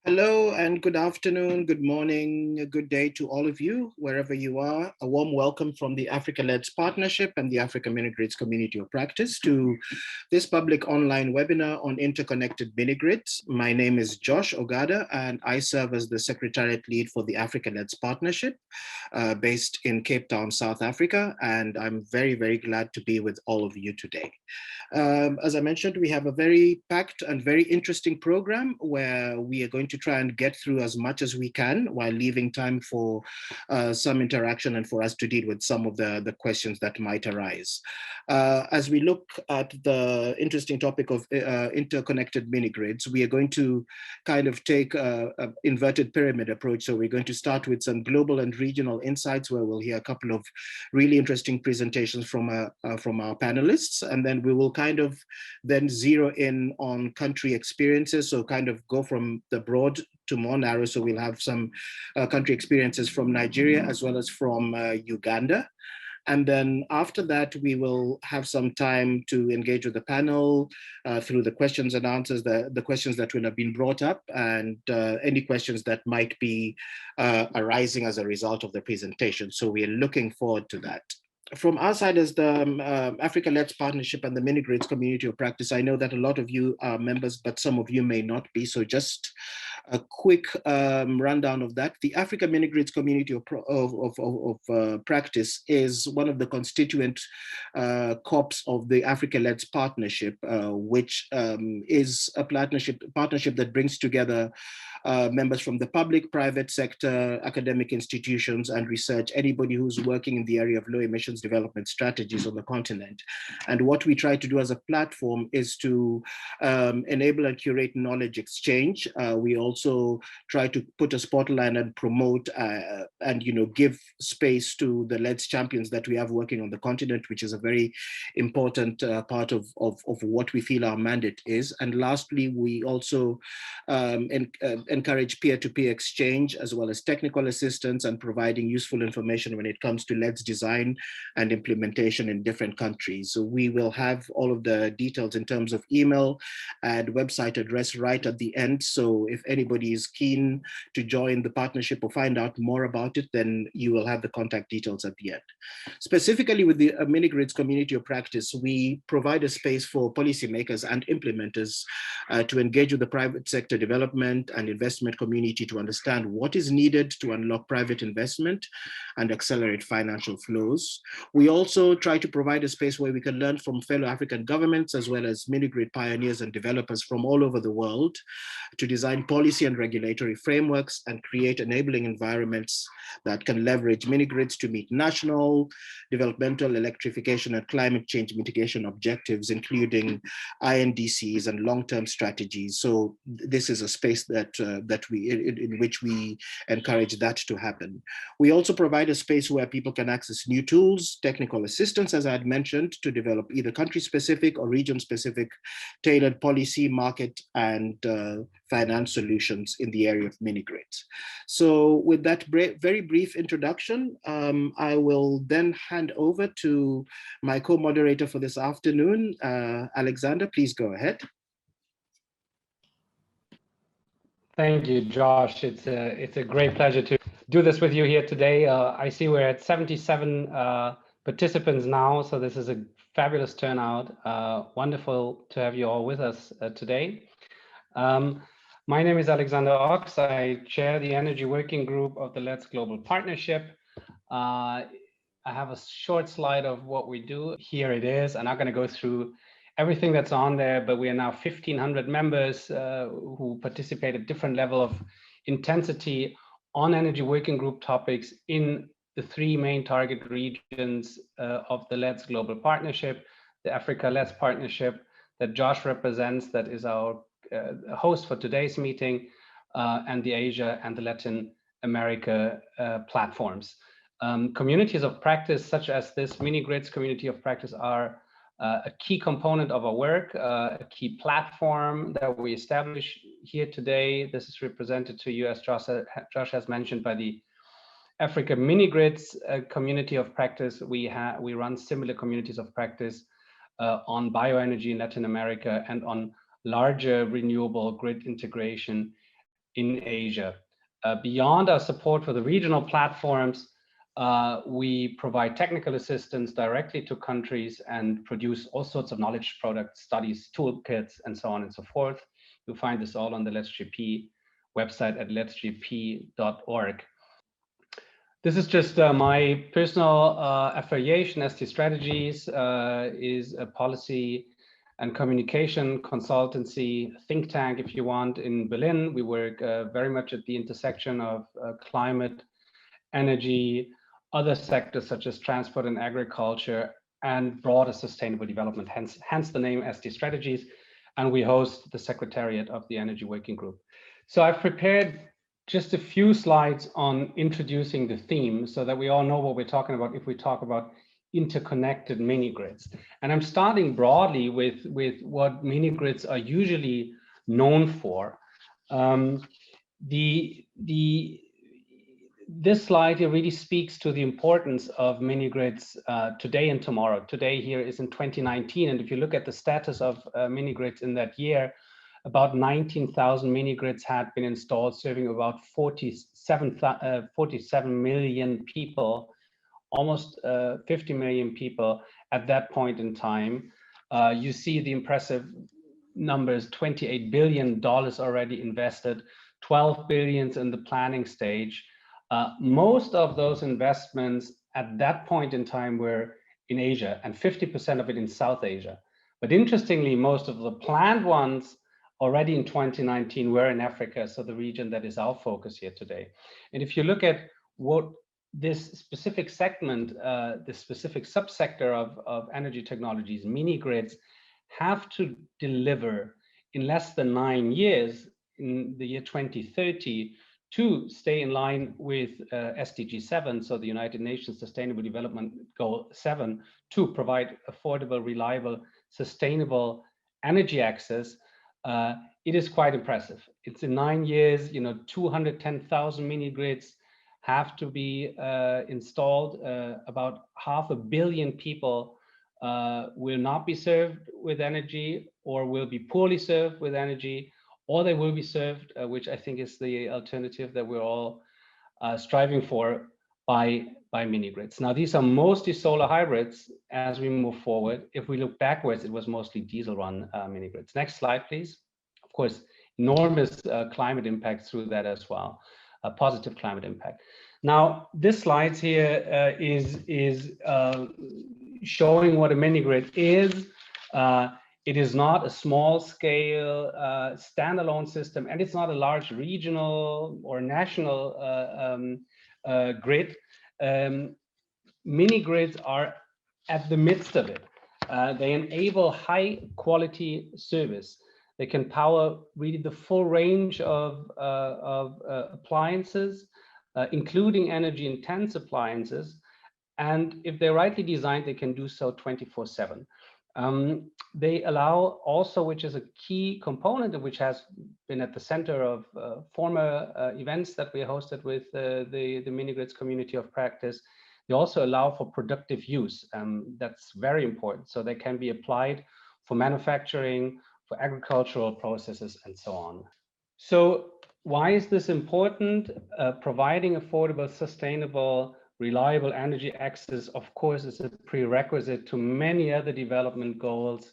Hello and good afternoon, good morning, good day to all of you, wherever you are. A warm welcome from the Africa-led Partnership and the Africa Minigrids Community of Practice to this public online webinar on interconnected minigrids. My name is Josh Ogada and I serve as the Secretariat Lead for the Africa-led Partnership based in Cape Town, South Africa. And I'm very, very glad to be with all of you today. As I mentioned, we have a very packed and very interesting program where we are going to try and get through as much as we can while leaving time for some interaction and for us to deal with some of the questions that might arise. As we look at the interesting topic of interconnected mini-grids, we are going to kind of take an inverted pyramid approach. So we're going to start with some global and regional insights where we'll hear a couple of really interesting presentations from our panelists, and then we will kind of then zero in on country experiences. So kind of go from the broad to more narrow. So we'll have some country experiences from Nigeria as well as from Uganda. And then after that, we will have some time to engage with the panel through the questions and answers, the questions that will have been brought up, and any questions that might be arising as a result of the presentation. So we are looking forward to that. From our side as the Africa-led Partnership and the Minigrids Community of Practice, I know that a lot of you are members, but some of you may not be. So just a quick rundown of that. The Africa Minigrids Community of Practice is one of the constituent CoPs of the Africa-led Partnership, which is a partnership that brings together members from the public, private sector, academic institutions, and research, anybody who's working in the area of low emissions development strategies on the continent. And what we try to do as a platform is to enable and curate knowledge exchange. We also try to put a spotlight and promote and give space to the LEDS champions that we have working on the continent, which is a very important part of what we feel our mandate is. And lastly, we also encourage peer-to-peer exchange as well as technical assistance and providing useful information when it comes to LEDS design and implementation in different countries. So we will have all of the details in terms of email and website address right at the end. So if anybody is keen to join the partnership or find out more about it, then you will have the contact details at the end. Specifically with the Minigrids Community of Practice, we provide a space for policymakers and implementers to engage with the private sector development and investment community to understand what is needed to unlock private investment and accelerate financial flows. We also try to provide a space where we can learn from fellow African governments as well as mini-grid pioneers and developers from all over the world to design policy and regulatory frameworks and create enabling environments that can leverage mini-grids to meet national, developmental, electrification, and climate change mitigation objectives, including INDCs and long-term strategies. So this is a space that in which we encourage that to happen. We also provide a space where people can access new tools, technical assistance, as I had mentioned, to develop either country-specific or region-specific tailored policy, market, and finance solutions in the area of mini-grids. So with that very brief introduction, I will then hand over to my co-moderator for this afternoon, Alexander. Please go ahead. Thank you, Josh. It's a great pleasure to do this with you here today. I see we're at 77 participants now, so this is a fabulous turnout. Wonderful to have you all with us today. My name is Alexander Ochs. I chair the Energy Working Group of the LEDS Global Partnership. I have a short slide of what we do. Here it is. I'm not going to go through everything that's on there, but we are now 1,500 members who participate at different level of intensity on Energy Working Group topics in the three main target regions of the LEDS Global Partnership, the Africa LEDS Partnership that Josh represents, that is our host for today's meeting, and the Asia and the Latin America platforms. Communities of practice such as this Minigrids Community of Practice are a key component of our work, a key platform that we establish here today. This is represented to you, as Josh has mentioned, by the Africa Minigrids Community of Practice. We run similar communities of practice on bioenergy in Latin America and on larger renewable grid integration in Asia. Beyond our support for the regional platforms, we provide technical assistance directly to countries and produce all sorts of knowledge products, studies, toolkits, and so on and so forth. You'll find this all on the Let's GP website at letsgp.org. This is just my personal affiliation. ST Strategies is a policy and communication consultancy think tank, if you want, in Berlin. We work very much at the intersection of climate, energy, other sectors such as transport and agriculture, and broader sustainable development, hence the name ST Strategies. And we host the secretariat of the Energy Working Group. So I've prepared just a few slides on introducing the theme so that we all know what we're talking about if we talk about interconnected mini-grids. And I'm starting broadly with what mini-grids are usually known for. This slide here really speaks to the importance of mini-grids today and tomorrow. Today here is in 2019, and if you look at the status of mini-grids in that year, about 19,000 mini-grids had been installed, serving about 47 million people, almost 50 million people at that point in time. You see the impressive numbers: $28 billion already invested, 12 billion in the planning stage. Most of those investments at that point in time were in Asia, and 50% of it in South Asia. But interestingly, most of the planned ones already in 2019 were in Africa, so the region that is our focus here today. And if you look at what this specific segment, this specific subsector of energy technologies, mini-grids, have to deliver in less than 9 years, in the year 2030, to stay in line with SDG 7, so the United Nations Sustainable Development Goal 7, to provide affordable, reliable, sustainable energy access, it is quite impressive. It's in 9 years, 210,000 mini-grids have to be installed. About 500 million people will not be served with energy, or will be poorly served with energy, or they will be served, which I think is the alternative that we're all striving for, by mini-grids. Now, these are mostly solar hybrids as we move forward. If we look backwards, it was mostly diesel-run mini-grids. Next slide, please. Of course, enormous climate impact through that as well, a positive climate impact. Now, this slide here is showing what a mini-grid is. It is not a small-scale standalone system, and it's not a large regional or national grid. Mini-grids are at the midst of it. They enable high-quality service. They can power really the full range of appliances, including energy-intense appliances. And if they're rightly designed, they can do so 24/7. They allow also, which is a key component and which has been at the center of former events that we hosted with the mini-grids community of practice, they also allow for productive use. That's very important. So they can be applied for manufacturing, for agricultural processes, and so on. So why is this important? Providing affordable, sustainable, reliable energy access, of course, is a prerequisite to many other development goals,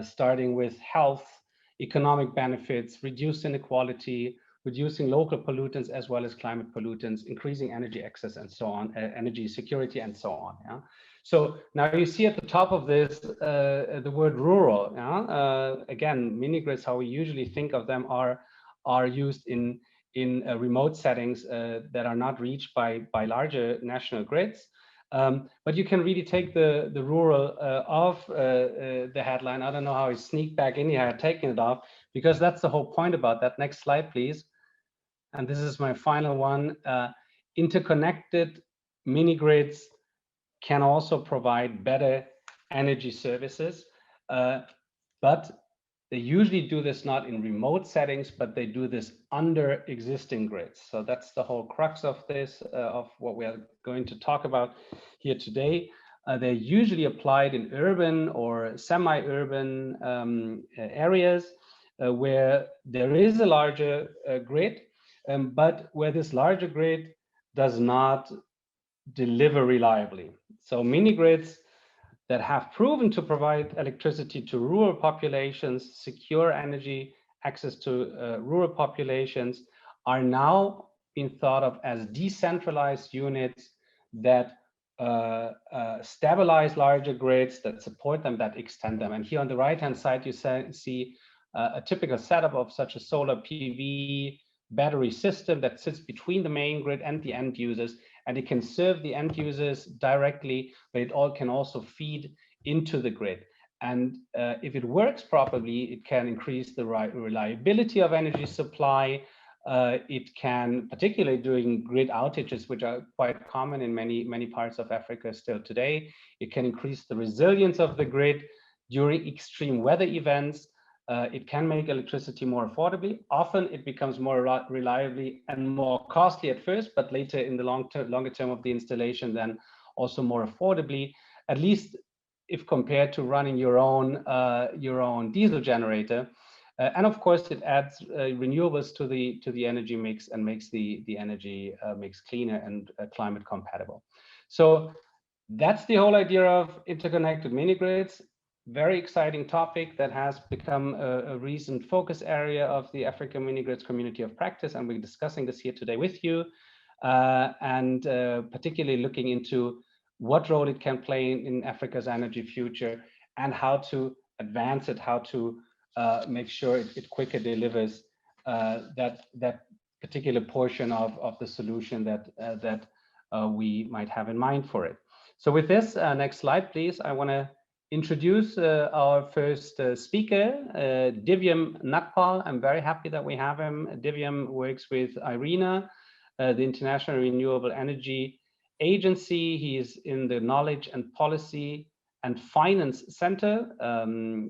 starting with health, economic benefits, reduced inequality, reducing local pollutants as well as climate pollutants, increasing energy access, and so on, energy security, and so on. Yeah? So now you see at the top of this the word rural. Yeah? Again, mini-grids, how we usually think of them, are used in remote settings that are not reached by larger national grids. But you can really take the rural off the headline. I don't know how I sneaked back in here. I had taken it off because that's the whole point about that. Next slide, please. And this is my final one. Interconnected mini-grids can also provide better energy services, but they usually do this not in remote settings, but they do this under existing grids. So that's the whole crux of this, of what we are going to talk about here today. They're usually applied in urban or semi-urban areas. where there is a larger grid, but where this larger grid does not deliver reliably. So mini grids that have proven to provide electricity to rural populations, secure energy access to rural populations, are now being thought of as decentralized units that stabilize larger grids, that support them, that extend them. And here on the right-hand side, you see a typical setup of such a solar PV battery system that sits between the main grid and the end users, and it can serve the end users directly, but it all can also feed into the grid. And if it works properly, it can increase the reliability of energy supply. It can, particularly during grid outages, which are quite common in many parts of Africa still today, it can increase the resilience of the grid during extreme weather events. It can make electricity more affordably. Often it becomes more reliably and more costly at first, but later in the longer term of the installation, then also more affordably, at least if compared to running your own diesel generator. And of course, it adds renewables to the energy mix and makes the energy mix cleaner and climate compatible. So that's the whole idea of interconnected mini grids. Very exciting topic that has become a recent focus area of the Africa Minigrids community of practice, and we're discussing this here today with you, and particularly looking into what role it can play in Africa's energy future and how to advance it, how to make sure it quicker delivers that particular portion of the solution that we might have in mind for it. So with this, next slide, please. I want to introduce our first speaker, Divyam Nagpal. I'm very happy that we have him. Divyam works with IRENA, the International Renewable Energy Agency. He is in the Knowledge and Policy and Finance Center.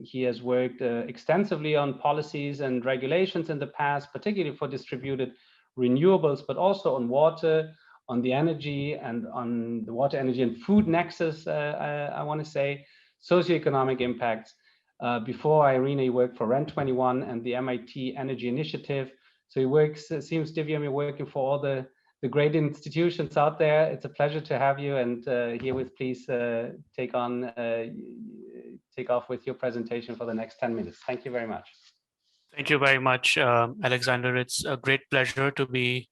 He has worked extensively on policies and regulations in the past, particularly for distributed renewables, but also on water, on the energy and on the water, energy and food nexus, I want to say, socioeconomic impacts. Before IRENA, he worked for REN21 and the MIT Energy Initiative. So he works, it seems, Divyam, you're working for all the great institutions out there. It's a pleasure to have you. And herewith, please take off with your presentation for the next 10 minutes. Thank you very much. Thank you very much, Alexander. It's a great pleasure to be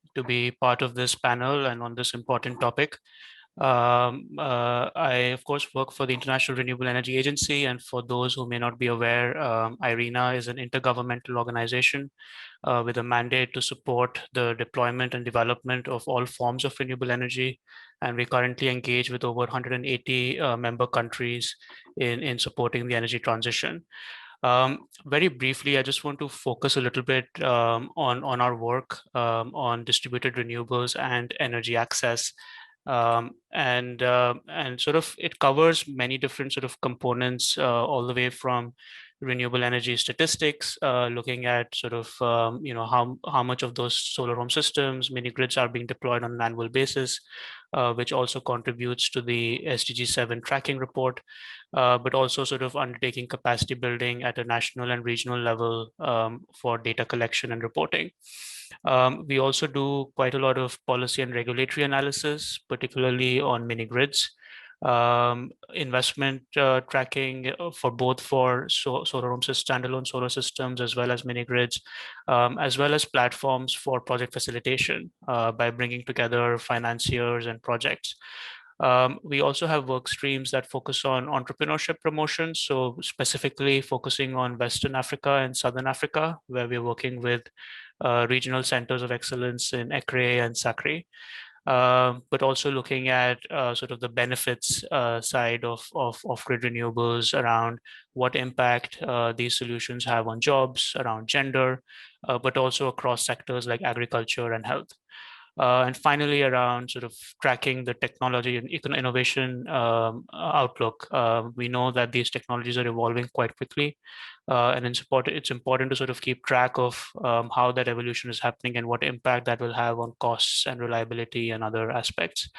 part of this panel and on this important topic. I, of course, work for the International Renewable Energy Agency, and for those who may not be aware, IRENA is an intergovernmental organization with a mandate to support the deployment and development of all forms of renewable energy. And we currently engage with over 180 member countries in supporting the energy transition. Very briefly, I just want to focus a little bit on our work on distributed renewables and energy access. And sort of it covers many different sort of components all the way from renewable energy statistics, looking at sort of how much of those solar home systems, mini grids are being deployed on an annual basis, which also contributes to the SDG 7 tracking report, but also sort of undertaking capacity building at a national and regional level for data collection and reporting. We also do quite a lot of policy and regulatory analysis, particularly on mini grids, investment tracking for both solar home standalone solar systems as well as mini grids, as well as platforms for project facilitation by bringing together financiers and projects. We also have work streams that focus on entrepreneurship promotion, so specifically focusing on Western Africa and Southern Africa, where we're working with regional centers of excellence in Ekre and Sakri. But also looking at sort of the benefits side of grid renewables around what impact these solutions have on jobs, around gender, but also across sectors like agriculture and health. And finally, around sort of tracking the technology and innovation outlook. We know that these technologies are evolving quite quickly, and it's important to sort of keep track of how that evolution is happening and what impact that will have on costs and reliability and other aspects.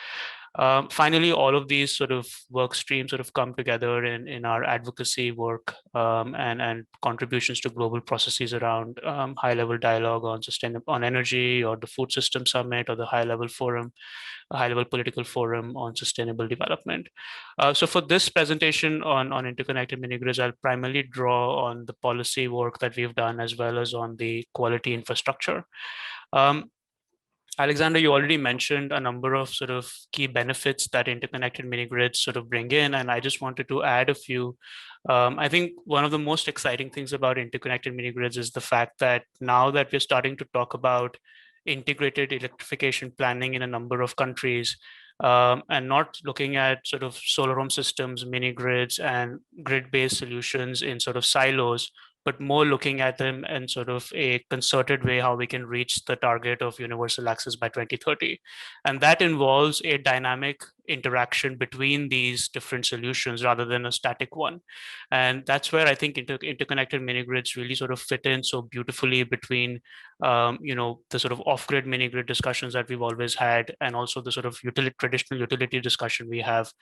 Finally, all of these sort of work streams sort of come together in our advocacy work and contributions to global processes around high-level dialogue on on energy, or the Food System Summit, or the high-level forum, a high-level political forum on sustainable development. So for this presentation on interconnected mini-grids, I'll primarily draw on the policy work that we've done, as well as on the quality infrastructure. Alexander, you already mentioned a number of sort of key benefits that interconnected mini-grids sort of bring in, and I just wanted to add a few. I think one of the most exciting things about interconnected mini-grids is the fact that now that we're starting to talk about integrated electrification planning in a number of countries, and not looking at sort of solar home systems, mini-grids, and grid-based solutions in sort of silos, but more looking at them in sort of a concerted way, how we can reach the target of universal access by 2030. And that involves a dynamic interaction between these different solutions rather than a static one. And that's where I think interconnected mini-grids really sort of fit in so beautifully between the sort of off-grid mini-grid discussions that we've always had, and also the sort of traditional utility discussion we have.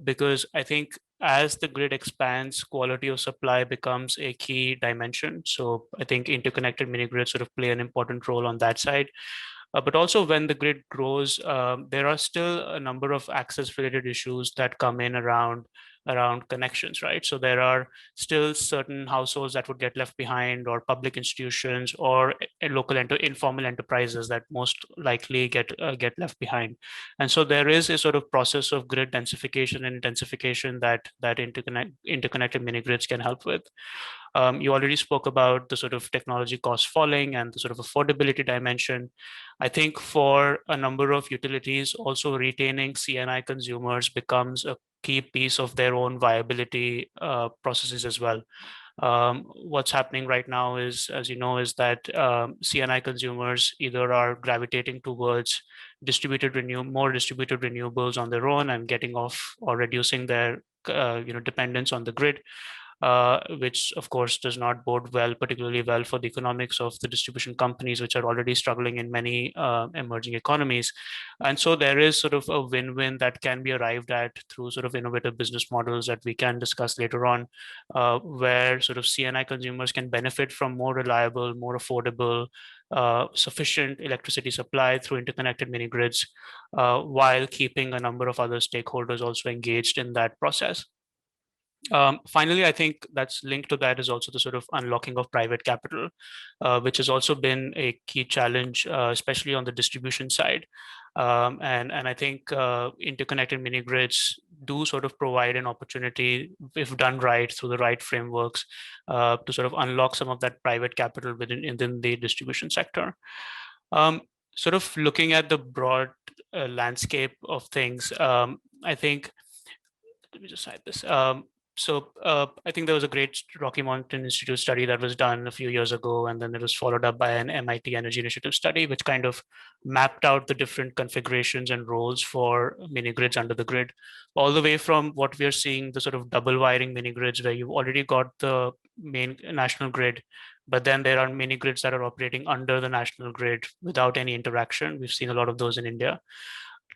Because I think as the grid expands, quality of supply becomes a key dimension. So I think interconnected mini-grids sort of play an important role on that side. But also when the grid grows, there are still a number of access-related issues that come in around connections, right? So there are still certain households that would get left behind, or public institutions, or local informal enterprises that most likely get left behind. And so there is a sort of process of grid densification and intensification that interconnected mini-grids can help with. You already spoke about the sort of technology cost falling and the sort of affordability dimension. I think for a number of utilities, also retaining C&I consumers becomes a key piece of their own viability processes as well. What's happening right now is, as you know, is that C&I consumers either are gravitating towards more distributed renewables on their own and getting off or reducing their dependence on the grid, which of course does not bode particularly well for the economics of the distribution companies, which are already struggling in many emerging economies. And so there is sort of a win-win that can be arrived at through sort of innovative business models that we can discuss later on, where sort of C&I consumers can benefit from more reliable, more affordable, sufficient electricity supply through interconnected mini grids, while keeping a number of other stakeholders also engaged in that process. Finally, I think that's linked to that is also the sort of unlocking of private capital, which has also been a key challenge, especially on the distribution side. And I think interconnected mini grids do sort of provide an opportunity, if done right through the right frameworks, to sort of unlock some of that private capital within the distribution sector. Sort of looking at the broad landscape of things, I think, let me just hide this. So I think there was a great Rocky Mountain Institute study that was done a few years ago, and then it was followed up by an MIT Energy Initiative study, which kind of mapped out the different configurations and roles for mini grids under the grid, all the way from what we are seeing, the sort of double wiring mini grids, where you've already got the main national grid, but then there are mini grids that are operating under the national grid without any interaction. We've seen a lot of those in India,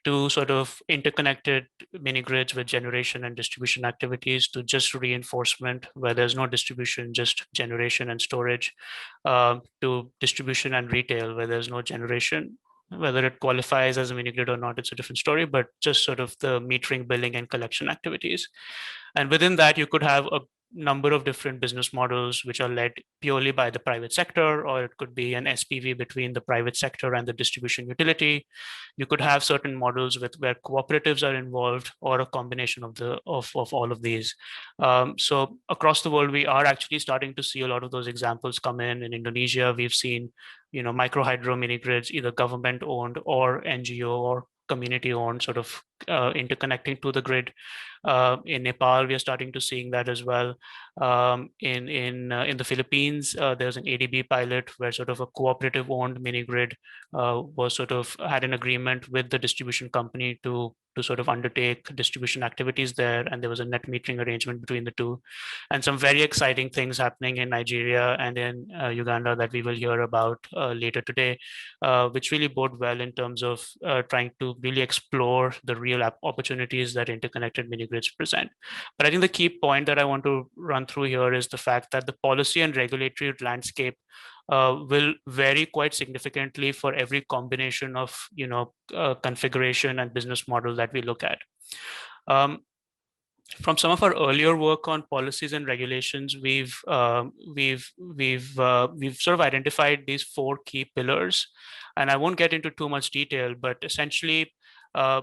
to sort of interconnected mini grids with generation and distribution activities, to just reinforcement where there's no distribution, just generation and storage, to distribution and retail where there's no generation. Whether it qualifies as a mini grid or not, it's a different story, but just sort of the metering, billing, and collection activities. And within that, you could have a number of different business models which are led purely by the private sector, or it could be an SPV between the private sector and the distribution utility. You could have certain models where cooperatives are involved, or a combination of all of these. So across the world, we are actually starting to see a lot of those examples come in. In Indonesia, we've seen micro hydro mini grids, either government owned or NGO or community owned, sort of interconnecting to the grid. In Nepal, we are starting to seeing that as well. In the Philippines, there's an ADB pilot where sort of a cooperative-owned mini-grid was sort of had an agreement with the distribution company to sort of undertake distribution activities there, and there was a net metering arrangement between the two. And some very exciting things happening in Nigeria and in Uganda that we will hear about later today, which really bode well in terms of trying to really explore the real opportunities that interconnected mini grids present. But I think the key point that I want to run through here is the fact that the policy and regulatory landscape will vary quite significantly for every combination of configuration and business model that we look at. From some of our earlier work on policies and regulations, we've sort of identified these 4 key pillars, and I won't get into too much detail, but essentially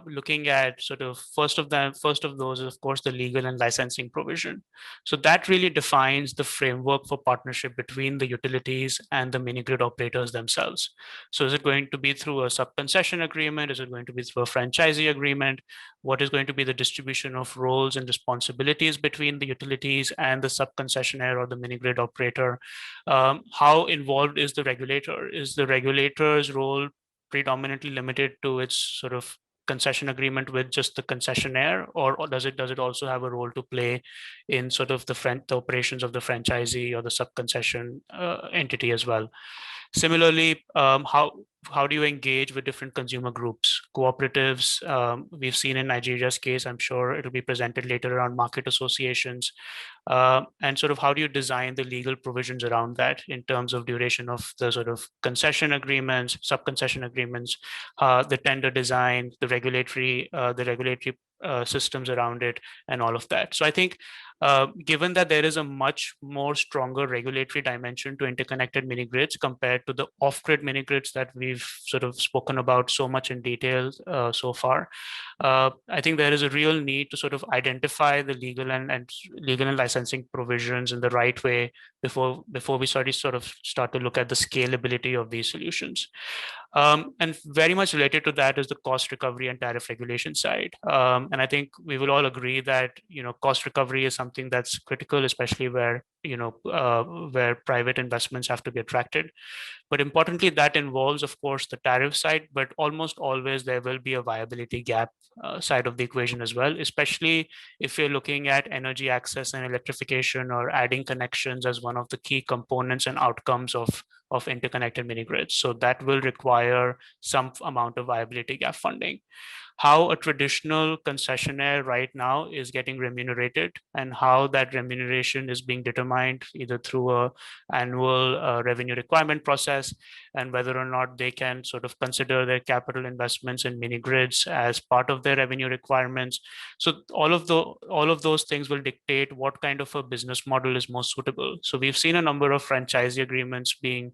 looking at sort of first of those is of course the legal and licensing provision. So that really defines the framework for partnership between the utilities and the mini grid operators themselves. So is it going to be through a sub-concession agreement? Is it going to be through a franchisee agreement? What is going to be the distribution of roles and responsibilities between the utilities and the sub-concessionaire or the mini grid operator? How involved is the regulator? Is the regulator's role predominantly limited to its sort of concession agreement with just the concessionaire, or does it also have a role to play in sort of the operations of the franchisee or the sub-concession entity as well? Similarly, how do you engage with different consumer groups, cooperatives? We've seen in Nigeria's case, I'm sure it'll be presented later, around market associations, and sort of how do you design the legal provisions around that in terms of duration of the sort of concession agreements, sub-concession agreements, the tender design, the regulatory systems around it, and all of that. So I think given that there is a much more stronger regulatory dimension to interconnected mini grids compared to the off-grid mini grids that we've sort of spoken about so much in detail so far, I think there is a real need to sort of identify the legal and licensing provisions in the right way before we sort of start to look at the scalability of these solutions. And very much related to that is the cost recovery and tariff regulation side. And I think we will all agree that cost recovery is something that's critical, especially where where private investments have to be attracted. But importantly, that involves, of course, the tariff side, but almost always there will be a viability gap side of the equation as well, especially if you're looking at energy access and electrification or adding connections as one of the key components and outcomes of interconnected mini grids. So that will require some amount of viability gap funding. How a traditional concessionaire right now is getting remunerated and how that remuneration is being determined either through a annual revenue requirement process, and whether or not they can sort of consider their capital investments in mini grids as part of their revenue requirements. So all of those things will dictate what kind of a business model is most suitable. So we've seen a number of franchisee agreements being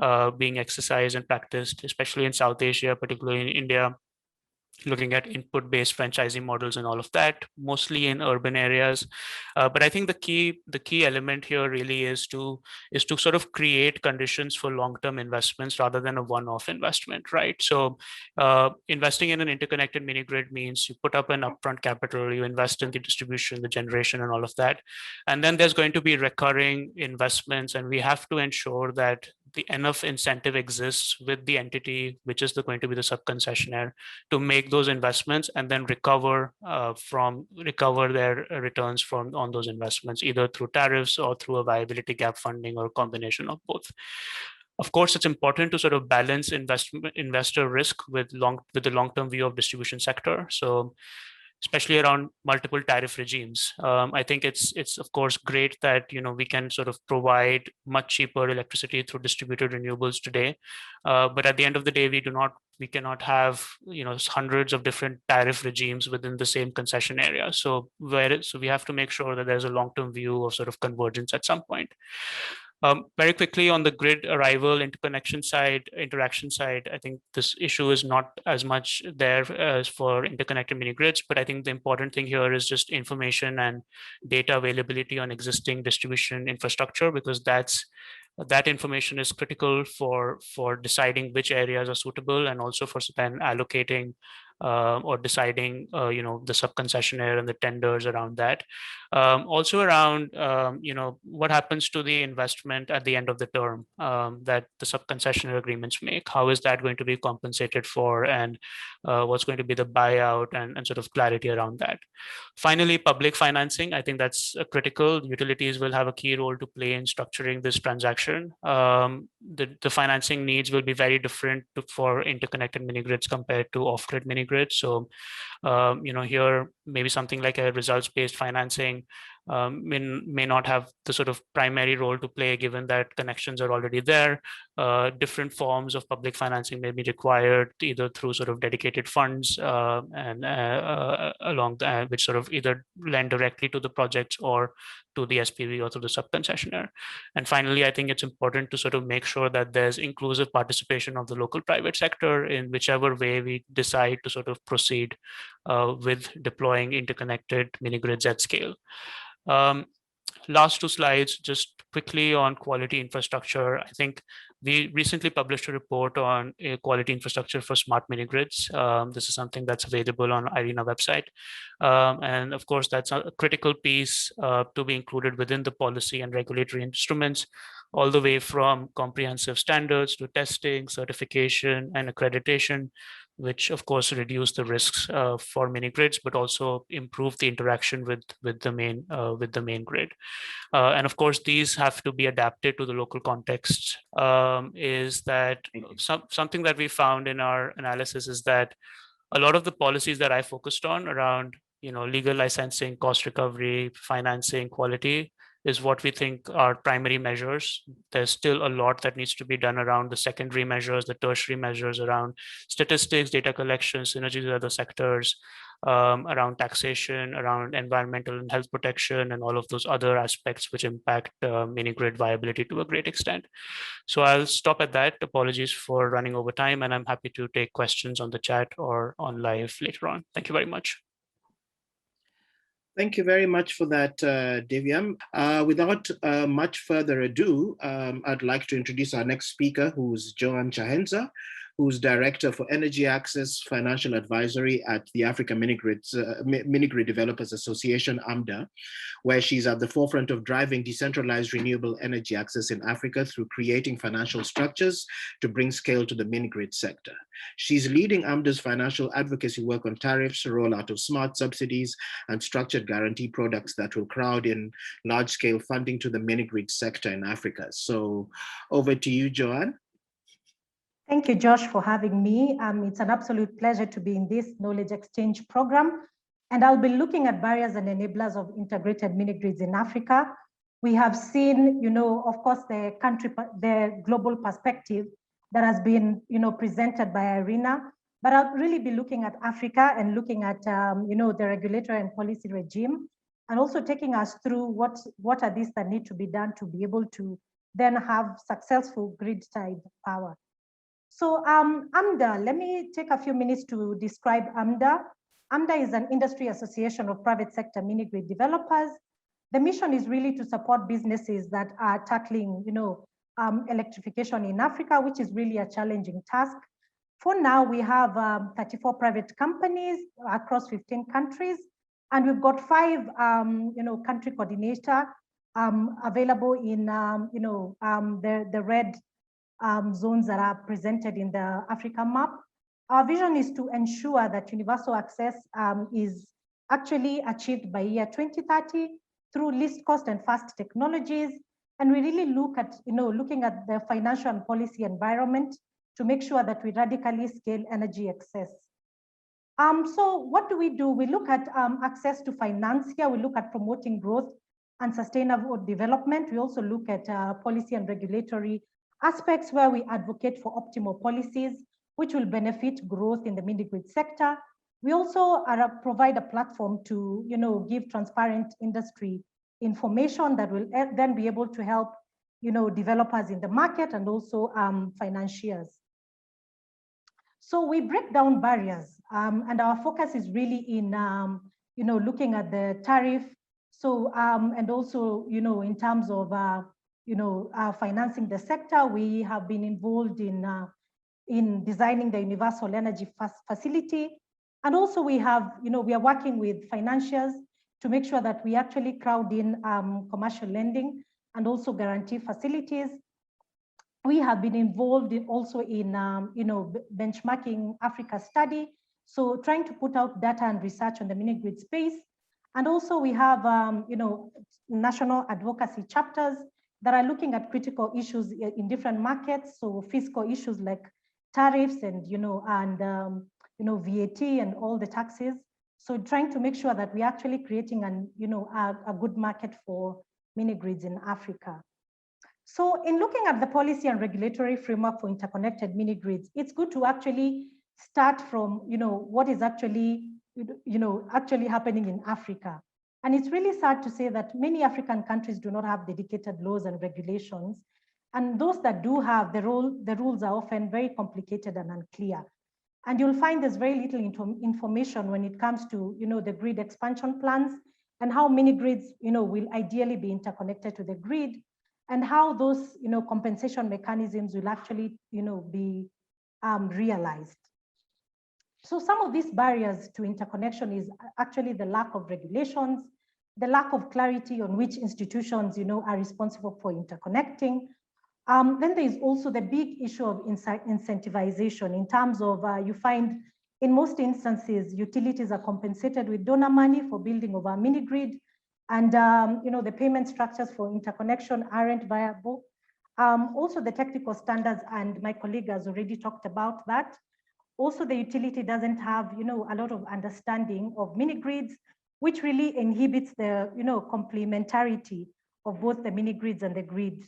exercised and practiced, especially in South Asia, particularly in India, looking at input-based franchising models and all of that, mostly in urban areas. But I think the key element here really is to sort of create conditions for long-term investments rather than a one-off investment, right? So investing in an interconnected mini grid means you put up an upfront capital, you invest in the distribution, the generation, and all of that. And then there's going to be recurring investments, and we have to ensure that the enough incentive exists with the entity, which is going to be the sub-concessionaire, to make those investments and then recover their returns on those investments, either through tariffs or through a viability gap funding or a combination of both. Of course, it's important to sort of balance investor risk with the long-term view of distribution sector. So especially around multiple tariff regimes. I think it's of course great that we can sort of provide much cheaper electricity through distributed renewables today, but at the end of the day, we cannot have hundreds of different tariff regimes within the same concession area. So we have to make sure that there's a long-term view of sort of convergence at some point. Very quickly on the grid arrival, interaction side, I think this issue is not as much there as for interconnected mini grids, but I think the important thing here is just information and data availability on existing distribution infrastructure, because that information is critical for deciding which areas are suitable and also for then allocating or deciding, the subconcessionaire and the tenders around that. Also around, what happens to the investment at the end of the term that the subconcessionaire agreements make? How is that going to be compensated for, and what's going to be the buyout and sort of clarity around that? Finally, public financing. I think that's critical. Utilities will have a key role to play in structuring this transaction. The financing needs will be very different for interconnected mini-grids compared to off-grid mini-grids. So, here maybe something like a results-based financing may not have the sort of primary role to play, given that connections are already there. Different forms of public financing may be required, either through sort of dedicated funds and along which sort of either lend directly to the projects or to the SPV or to the subconcessionaire. And finally, I think it's important to sort of make sure that there's inclusive participation of the local private sector in whichever way we decide to sort of proceed with deploying interconnected mini grids at scale. Last two slides, just quickly on quality infrastructure. I think we recently published a report on quality infrastructure for smart mini grids. This is something that's available on IRENA website. And of course, that's a critical piece to be included within the policy and regulatory instruments, all the way from comprehensive standards to testing, certification, and accreditation, which of course reduce the risks for mini grids, but also improve the interaction with the main grid. And of course, these have to be adapted to the local context. Is that something that we found in our analysis is that a lot of the policies that I focused on around, legal licensing, cost recovery, financing, quality, is what we think are primary measures. There's still a lot that needs to be done around the secondary measures, the tertiary measures around statistics, data collection, synergies with other sectors, around taxation, around environmental and health protection, and all of those other aspects which impact mini grid viability to a great extent. So I'll stop at that. Apologies for running over time, and I'm happy to take questions on the chat or on live later on. Thank you very much. Thank you very much for that, Divyam. Without much further ado, I'd like to introduce our next speaker, who's Joan Chahenza, who's Director for Energy Access Financial Advisory at the African Minigrid Developers Association, AMDA, where she's at the forefront of driving decentralized renewable energy access in Africa through creating financial structures to bring scale to the minigrid sector. She's leading AMDA's financial advocacy work on tariffs, rollout of smart subsidies, and structured guarantee products that will crowd in large-scale funding to the minigrid sector in Africa. So over to you, Joan. Thank you, Josh, for having me. It's an absolute pleasure to be in this knowledge exchange program. And I'll be looking at barriers and enablers of integrated mini-grids in Africa. We have seen, of course, the global perspective that has been, presented by IRENA, but I'll really be looking at Africa and looking at, the regulatory and policy regime, and also taking us through what are these that need to be done to be able to then have successful grid-tied power. So AMDA, let me take a few minutes to describe AMDA. AMDA is an industry association of private sector mini-grid developers. The mission is really to support businesses that are tackling, electrification in Africa, which is really a challenging task. For now, we have 34 private companies across 15 countries, and we've got 5, country coordinator available in, the red zones that are presented in the Africa map. Our vision is to ensure that universal access is actually achieved by year 2030 through least cost and fast technologies. And we really look at, looking at the financial and policy environment to make sure that we radically scale energy access. So what do? We look at access to finance here. We look at promoting growth and sustainable development. We also look at policy and regulatory aspects where we advocate for optimal policies, which will benefit growth in the mini-grid sector. We also provide a platform to, give transparent industry information that will then be able to help, developers in the market and also financiers. So we break down barriers, and our focus is really in, looking at the tariff. So, and also, in terms of, financing the sector, we have been involved in designing the Universal Energy Facility. And also we have, we are working with financiers to make sure that we actually crowd in commercial lending and also guarantee facilities. We have been involved also in, benchmarking Africa study. So trying to put out data and research on the mini-grid space. And also we have, national advocacy chapters that are looking at critical issues in different markets. So fiscal issues like tariffs and, VAT and all the taxes. So trying to make sure that we're actually creating a good market for mini-grids in Africa. So in looking at the policy and regulatory framework for interconnected mini-grids, it's good to actually start from, what is actually, actually happening in Africa. And it's really sad to say that many African countries do not have dedicated laws and regulations. And those that do have, the rules are often very complicated and unclear. And you'll find there's very little information when it comes to, the grid expansion plans and how mini-grids, will ideally be interconnected to the grid, and how those, compensation mechanisms will actually, be realized. So some of these barriers to interconnection is actually the lack of regulations, the lack of clarity on which institutions, are responsible for interconnecting. Then there is also the big issue of incentivization in terms of, you find in most instances, utilities are compensated with donor money for building of a mini-grid. And the payment structures for interconnection aren't viable. Also the technical standards, and my colleague has already talked about that. Also the utility doesn't have, a lot of understanding of mini-grids, which really inhibits the, complementarity of both the mini-grids and the grid.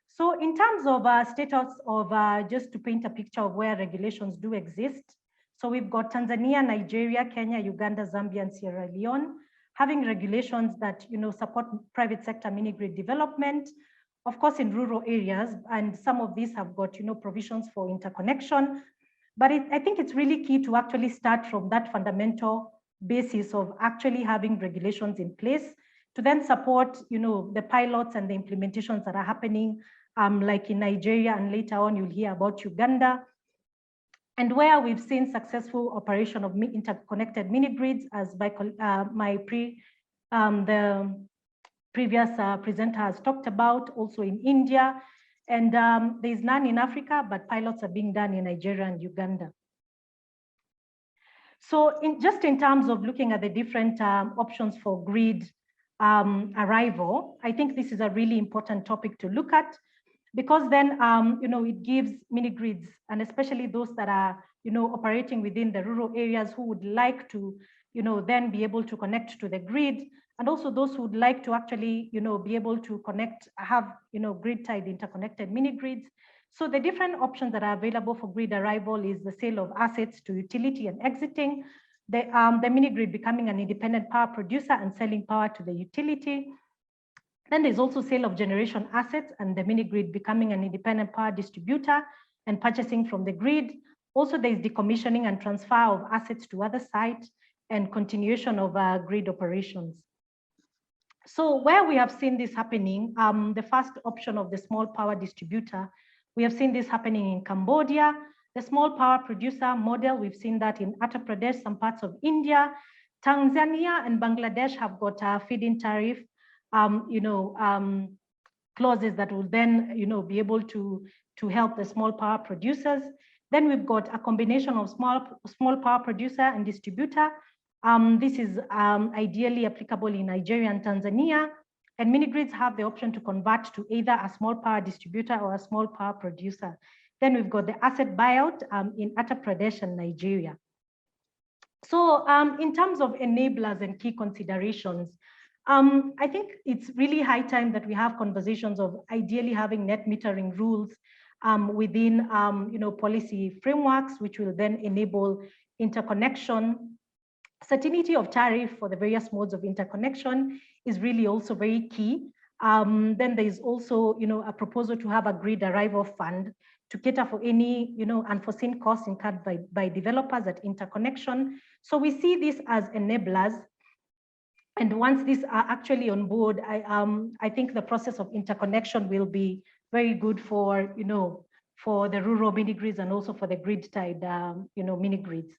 So in terms of status of, just to paint a picture of where regulations do exist. So we've got Tanzania, Nigeria, Kenya, Uganda, Zambia, and Sierra Leone having regulations that, support private sector mini-grid development, of course, in rural areas. And some of these have got, provisions for interconnection. But I think it's really key to actually start from that fundamental basis of actually having regulations in place to then support, the pilots and the implementations that are happening, like in Nigeria, and later on you'll hear about Uganda, and where we've seen successful operation of interconnected mini-grids, as by the previous presenter has talked about, also in India. And there's none in Africa, but pilots are being done in Nigeria and Uganda. So just in terms of looking at the different options for grid arrival, I think this is a really important topic to look at, because then, it gives mini-grids, and especially those that are, operating within the rural areas who would like to, then be able to connect to the grid, and also those who would like to actually, be able to connect, have, grid-tied interconnected mini-grids. So the different options that are available for grid arrival is the sale of assets to utility and exiting, the mini-grid becoming an independent power producer and selling power to the utility. Then there's also sale of generation assets and the mini-grid becoming an independent power distributor and purchasing from the grid. Also, there's decommissioning and transfer of assets to other sites and continuation of grid operations. So where we have seen this happening, the first option of the small power distributor, we have seen this happening in Cambodia. The small power producer model, we've seen that in Uttar Pradesh, some parts of India. Tanzania and Bangladesh have got a feed-in tariff clauses that will then, be able to help the small power producers. Then we've got a combination of small power producer and distributor. This is ideally applicable in Nigeria and Tanzania. And mini-grids have the option to convert to either a small power distributor or a small power producer. Then we've got the asset buyout in Uttar Pradesh and Nigeria. So in terms of enablers and key considerations, I think it's really high time that we have conversations of ideally having net metering rules within policy frameworks, which will then enable interconnection. Certainty of tariff for the various modes of interconnection is really also very key. Then there is also a proposal to have a grid arrival fund to cater for any unforeseen costs incurred by developers at interconnection. So we see this as enablers. And once these are actually on board, I think the process of interconnection will be very good for for the rural mini-grids and also for the grid-tied mini-grids.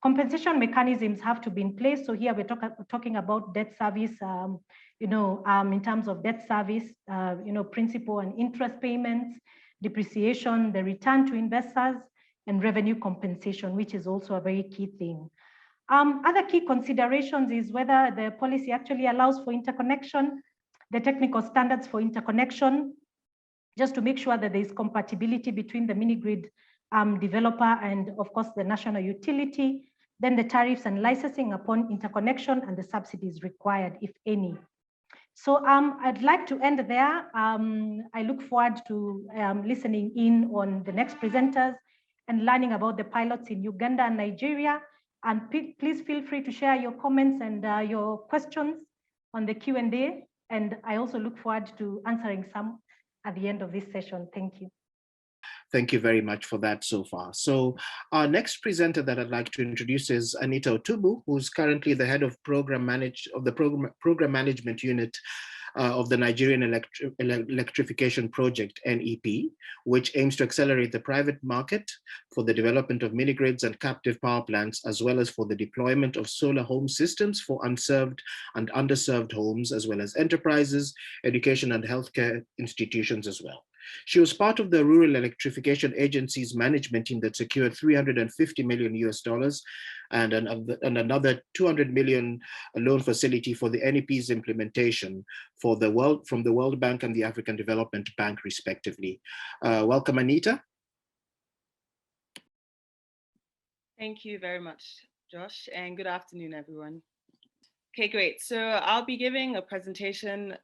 Compensation mechanisms have to be in place. So here we're talking about debt service, in terms of debt service, principal and interest payments, depreciation, the return to investors, and revenue compensation, which is also a very key thing. Other key considerations is whether the policy actually allows for interconnection, the technical standards for interconnection, just to make sure that there is compatibility between the mini-grid developer and, of course, the national utility, then the tariffs and licensing upon interconnection and the subsidies required, if any. So I'd like to end there. I look forward to listening in on the next presenters and learning about the pilots in Uganda and Nigeria. And please feel free to share your comments and your questions on the Q&A. And I also look forward to answering some at the end of this session. Thank you. Thank you very much for that so far. So our next presenter that I'd like to introduce is Anita Otubu, who's currently the head of program management unit of the Nigerian Electrification Project, NEP, which aims to accelerate the private market for the development of mini-grids and captive power plants, as well as for the deployment of solar home systems for unserved and underserved homes, as well as enterprises, education and healthcare institutions as well. She was part of the Rural Electrification Agency's management team that secured $350 million and another 200 million loan facility for the NEP's implementation from the World Bank and the African Development Bank, respectively. Welcome, Anita. Thank you very much, Josh, and good afternoon, everyone. Okay, great. So I'll be giving a presentation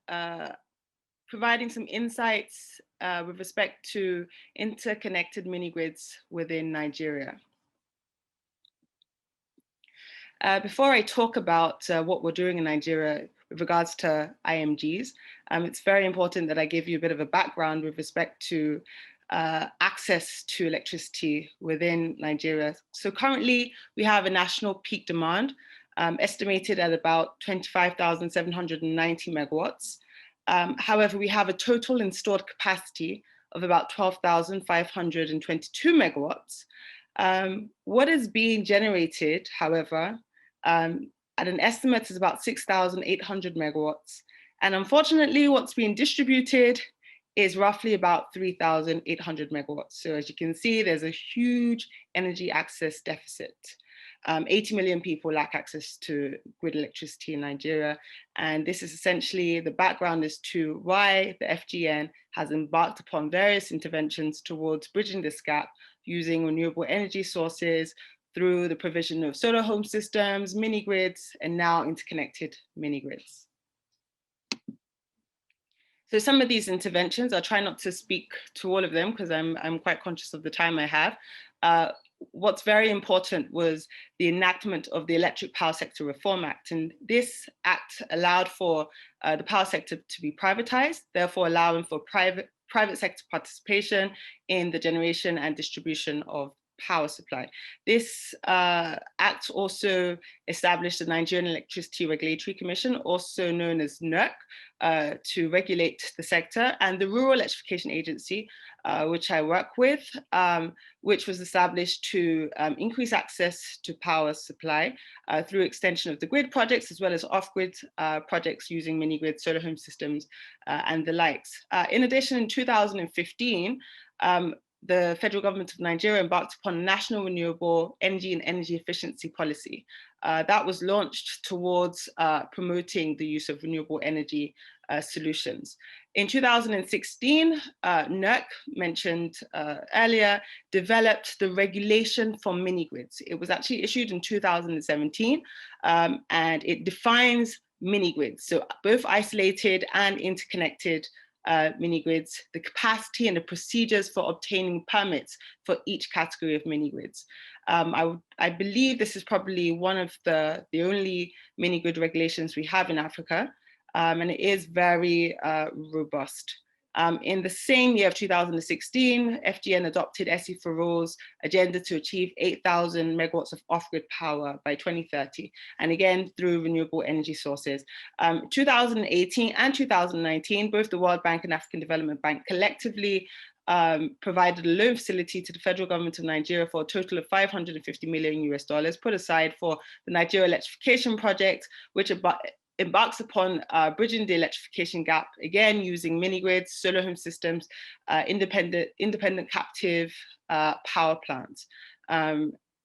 providing some insights with respect to interconnected mini-grids within Nigeria. Before I talk about what we're doing in Nigeria with regards to IMGs, it's very important that I give you a bit of a background with respect to access to electricity within Nigeria. So currently we have a national peak demand estimated at about 25,790 megawatts. However, we have a total installed capacity of about 12,522 megawatts. What is being generated, however, at an estimate is about 6,800 megawatts. And unfortunately, what's being distributed is roughly about 3,800 megawatts. So as you can see, there's a huge energy access deficit. 80 million people lack access to grid electricity in Nigeria. And this is essentially the background as to why the FGN has embarked upon various interventions towards bridging this gap using renewable energy sources through the provision of solar home systems, mini grids, and now interconnected mini grids. So some of these interventions, I'll try not to speak to all of them because I'm quite conscious of the time I have. What's very important was the enactment of the Electric Power Sector Reform Act. And this act allowed for the power sector to be privatized, therefore allowing for private sector participation in the generation and distribution of power supply. This act also established the Nigerian Electricity Regulatory Commission, also known as NERC, to regulate the sector, and the Rural Electrification Agency, which I work with, which was established to increase access to power supply through extension of the grid projects, as well as off-grid projects using mini-grid, solar home systems, and the likes. In addition, in 2015, the federal government of Nigeria embarked upon a national renewable energy and energy efficiency policy that was launched towards promoting the use of renewable energy solutions. In 2016, NERC, mentioned earlier, developed the regulation for mini-grids. It was actually issued in 2017, and it defines mini-grids, so both isolated and interconnected mini-grids, the capacity and the procedures for obtaining permits for each category of mini-grids. I believe this is probably one of the only mini-grid regulations we have in Africa, and it is very robust. In the same year of 2016, FGN adopted SE4All's agenda to achieve 8,000 megawatts of off-grid power by 2030, and again through renewable energy sources. 2018 and 2019, both the World Bank and African Development Bank collectively provided a loan facility to the federal government of Nigeria for a total of $550 million put aside for the Nigeria electrification project, which embarks upon bridging the electrification gap, again using mini-grids, solar home systems, independent captive power plants.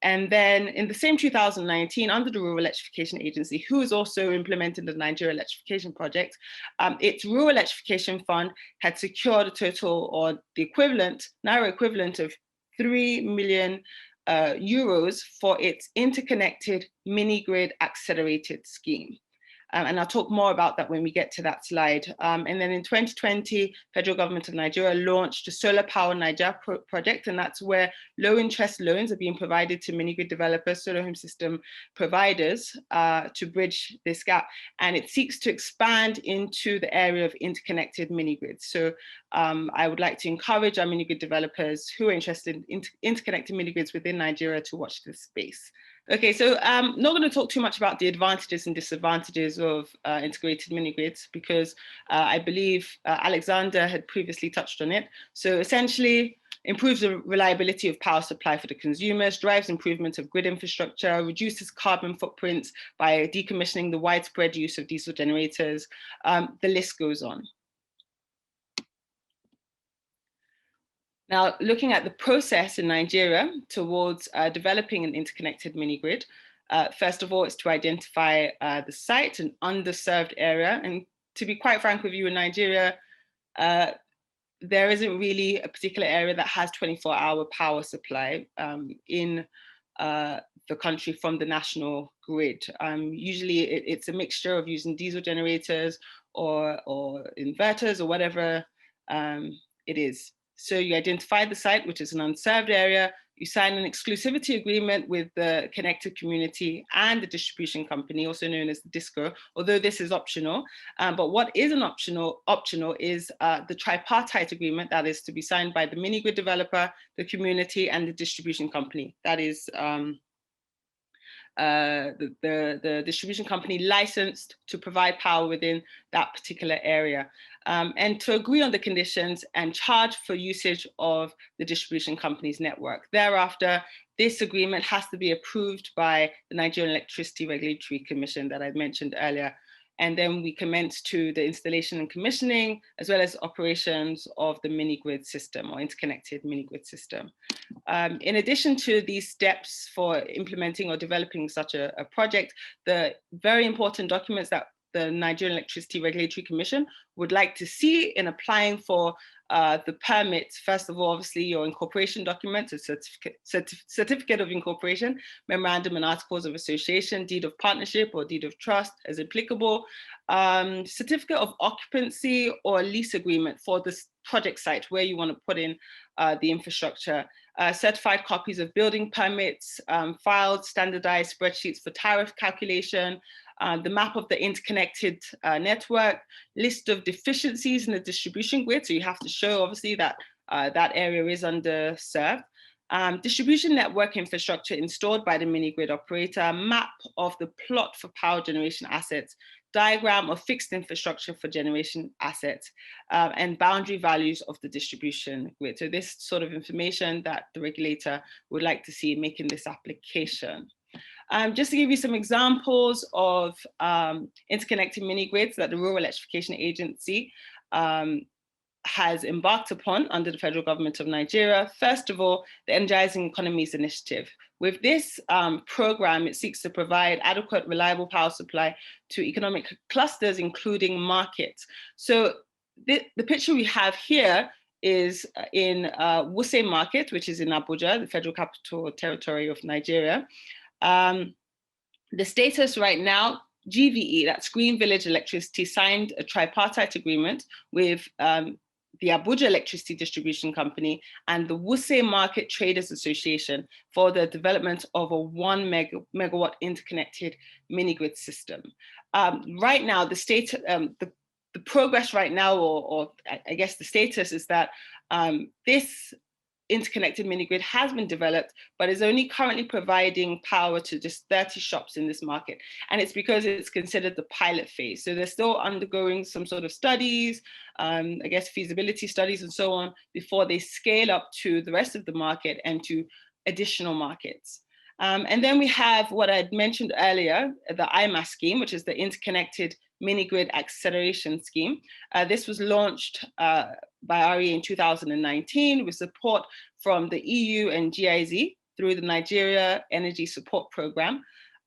And then in the same 2019, under the Rural Electrification Agency, who is also implementing the Nigeria Electrification Project, its Rural Electrification Fund had secured a total, or the equivalent, Naira equivalent of 3 million euros for its interconnected mini-grid accelerated scheme. And I'll talk more about that when we get to that slide. And then in 2020, federal government of Nigeria launched the Solar Power Niger project, and that's where low interest loans are being provided to mini-grid developers, solar home system providers to bridge this gap. And it seeks to expand into the area of interconnected mini-grids. So I would like to encourage our mini-grid developers who are interested in interconnecting mini-grids within Nigeria to watch this space. Okay, so I'm not going to talk too much about the advantages and disadvantages of integrated mini-grids because I believe Alexander had previously touched on it. So essentially, improves the reliability of power supply for the consumers, drives improvement of grid infrastructure, reduces carbon footprints by decommissioning the widespread use of diesel generators. The list goes on. Now, looking at the process in Nigeria towards developing an interconnected mini-grid, first of all, it's to identify the site, an underserved area. And to be quite frank with you, in Nigeria, there isn't really a particular area that has 24-hour power supply in the country from the national grid. Usually it's a mixture of using diesel generators or inverters or whatever it is. So you identify the site, which is an unserved area, you sign an exclusivity agreement with the connected community and the distribution company, also known as the DISCO, although this is optional. But what isn't optional is the tripartite agreement that is to be signed by the mini-grid developer, the community, and the distribution company. That is the distribution company licensed to provide power within that particular area. And to agree on the conditions and charge for usage of the distribution company's network. Thereafter, this agreement has to be approved by the Nigerian Electricity Regulatory Commission that I mentioned earlier. And then we commence to the installation and commissioning, as well as operations of the mini-grid system or interconnected mini-grid system. In addition to these steps for implementing or developing such a project, the very important documents that the Nigerian Electricity Regulatory Commission would like to see in applying for the permits. First of all, obviously your incorporation document, a certificate of incorporation, memorandum and articles of association, deed of partnership or deed of trust as applicable, certificate of occupancy or lease agreement for this project site where you want to put in the infrastructure, certified copies of building permits, filed standardized spreadsheets for tariff calculation, the map of the interconnected network, list of deficiencies in the distribution grid. So you have to show obviously that that area is underserved. Distribution network infrastructure installed by the mini-grid operator, map of the plot for power generation assets, diagram of fixed infrastructure for generation assets, and boundary values of the distribution grid. So this sort of information that the regulator would like to see making this application. Just to give you some examples of interconnected mini-grids that the Rural Electrification Agency has embarked upon under the federal government of Nigeria. First of all, the Energizing Economies Initiative. With this program, it seeks to provide adequate, reliable power supply to economic clusters, including markets. So the picture we have here is in Wuse Market, which is in Abuja, the Federal Capital Territory of Nigeria. The status right now, GVE, that's Green Village Electricity, signed a tripartite agreement with the Abuja Electricity Distribution Company and the Wuse Market Traders Association for the development of a 1 megawatt interconnected mini-grid system. Right now, the the progress right now, or I guess the status is that this interconnected mini-grid has been developed, but is only currently providing power to just 30 shops in this market. And it's because it's considered the pilot phase. So they're still undergoing some sort of studies, I guess feasibility studies and so on, before they scale up to the rest of the market and to additional markets. And then we have what I'd mentioned earlier, the IMAS scheme, which is the Interconnected Mini-Grid Acceleration Scheme. This was launched by RE in 2019 with support from the EU and GIZ through the Nigeria Energy Support Program.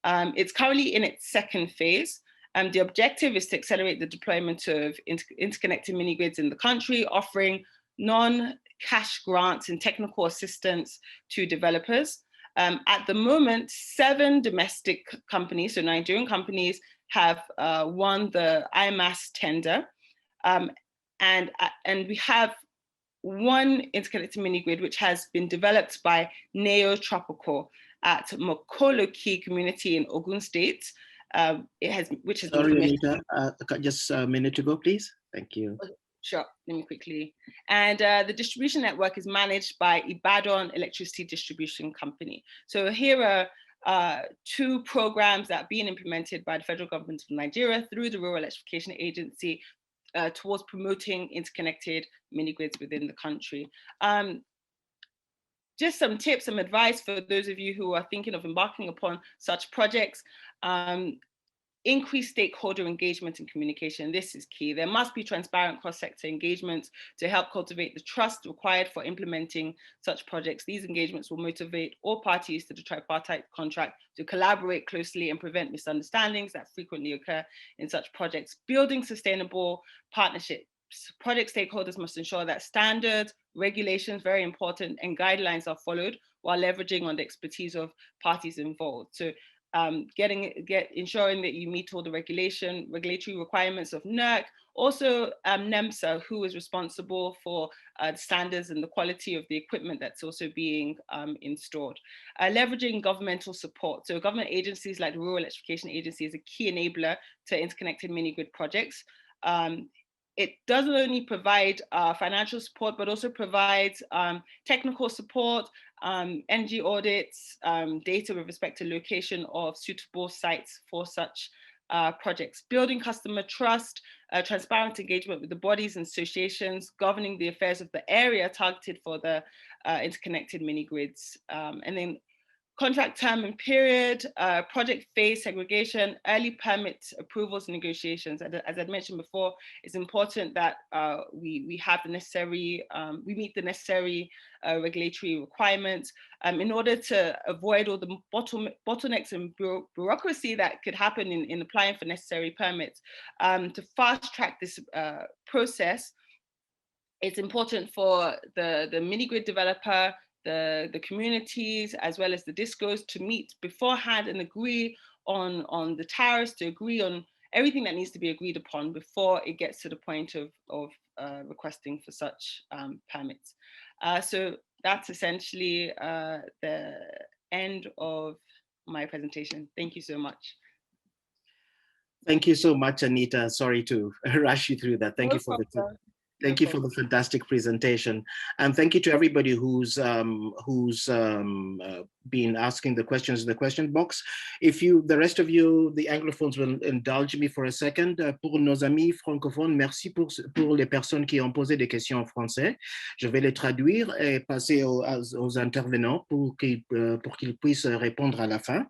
It's currently in its second phase. The objective is to accelerate the deployment of interconnected mini-grids in the country, offering non-cash grants and technical assistance to developers. At the moment, 7 domestic companies, so Nigerian companies, have won the IMAS tender. And we have one interconnected mini-grid which has been developed by Neo Tropical at Mokoloki community in Ogun State. Which has Sorry, been Anita, just a minute to go, please. Thank you. Sure, let me quickly. And the distribution network is managed by Ibadan Electricity Distribution Company. So here are 2 programs that are being implemented by the federal government of Nigeria through the Rural Electrification Agency towards promoting interconnected mini-grids within the country. Just some tips, some advice for those of you who are thinking of embarking upon such projects. Increase stakeholder engagement and communication. This is key. There must be transparent cross-sector engagements to help cultivate the trust required for implementing such projects. These engagements will motivate all parties to the tripartite contract to collaborate closely and prevent misunderstandings that frequently occur in such projects. Building sustainable partnerships. Project stakeholders must ensure that standards, regulations, very important, and guidelines are followed while leveraging on the expertise of parties involved. So ensuring that you meet all the regulatory requirements of NERC, also NEMSA, who is responsible for the standards and the quality of the equipment that's also being installed. Leveraging governmental support. So government agencies like the Rural Electrification Agency is a key enabler to interconnected mini-grid projects. It doesn't only provide financial support, but also provides technical support, energy audits, data with respect to location of suitable sites for such projects. Building customer trust, transparent engagement with the bodies and associations governing the affairs of the area targeted for the interconnected mini-grids. And then contract term and period, project phase segregation, early permit approvals and negotiations. As I mentioned before, it's important that we have the necessary, we meet the necessary regulatory requirements in order to avoid all the bottlenecks and bureaucracy that could happen in applying for necessary permits. To fast track this process, it's important for the mini-grid developer, the communities, as well as the discos, to meet beforehand and agree on the tariffs, to agree on everything that needs to be agreed upon before it gets to the point of requesting for such permits. So that's essentially the end of my presentation. Thank you so much. Thank you so much, Anita. Sorry to rush you through that. Thank you for the Thank you for the fantastic presentation, and thank you to everybody who's been asking the questions in the question box. If the rest of you, the anglophones, will indulge me for a second. Pour nos amis francophones, merci pour les personnes qui ont posé des questions en français. Je vais les traduire et passer aux intervenants pour qu'ils puissent répondre à la fin.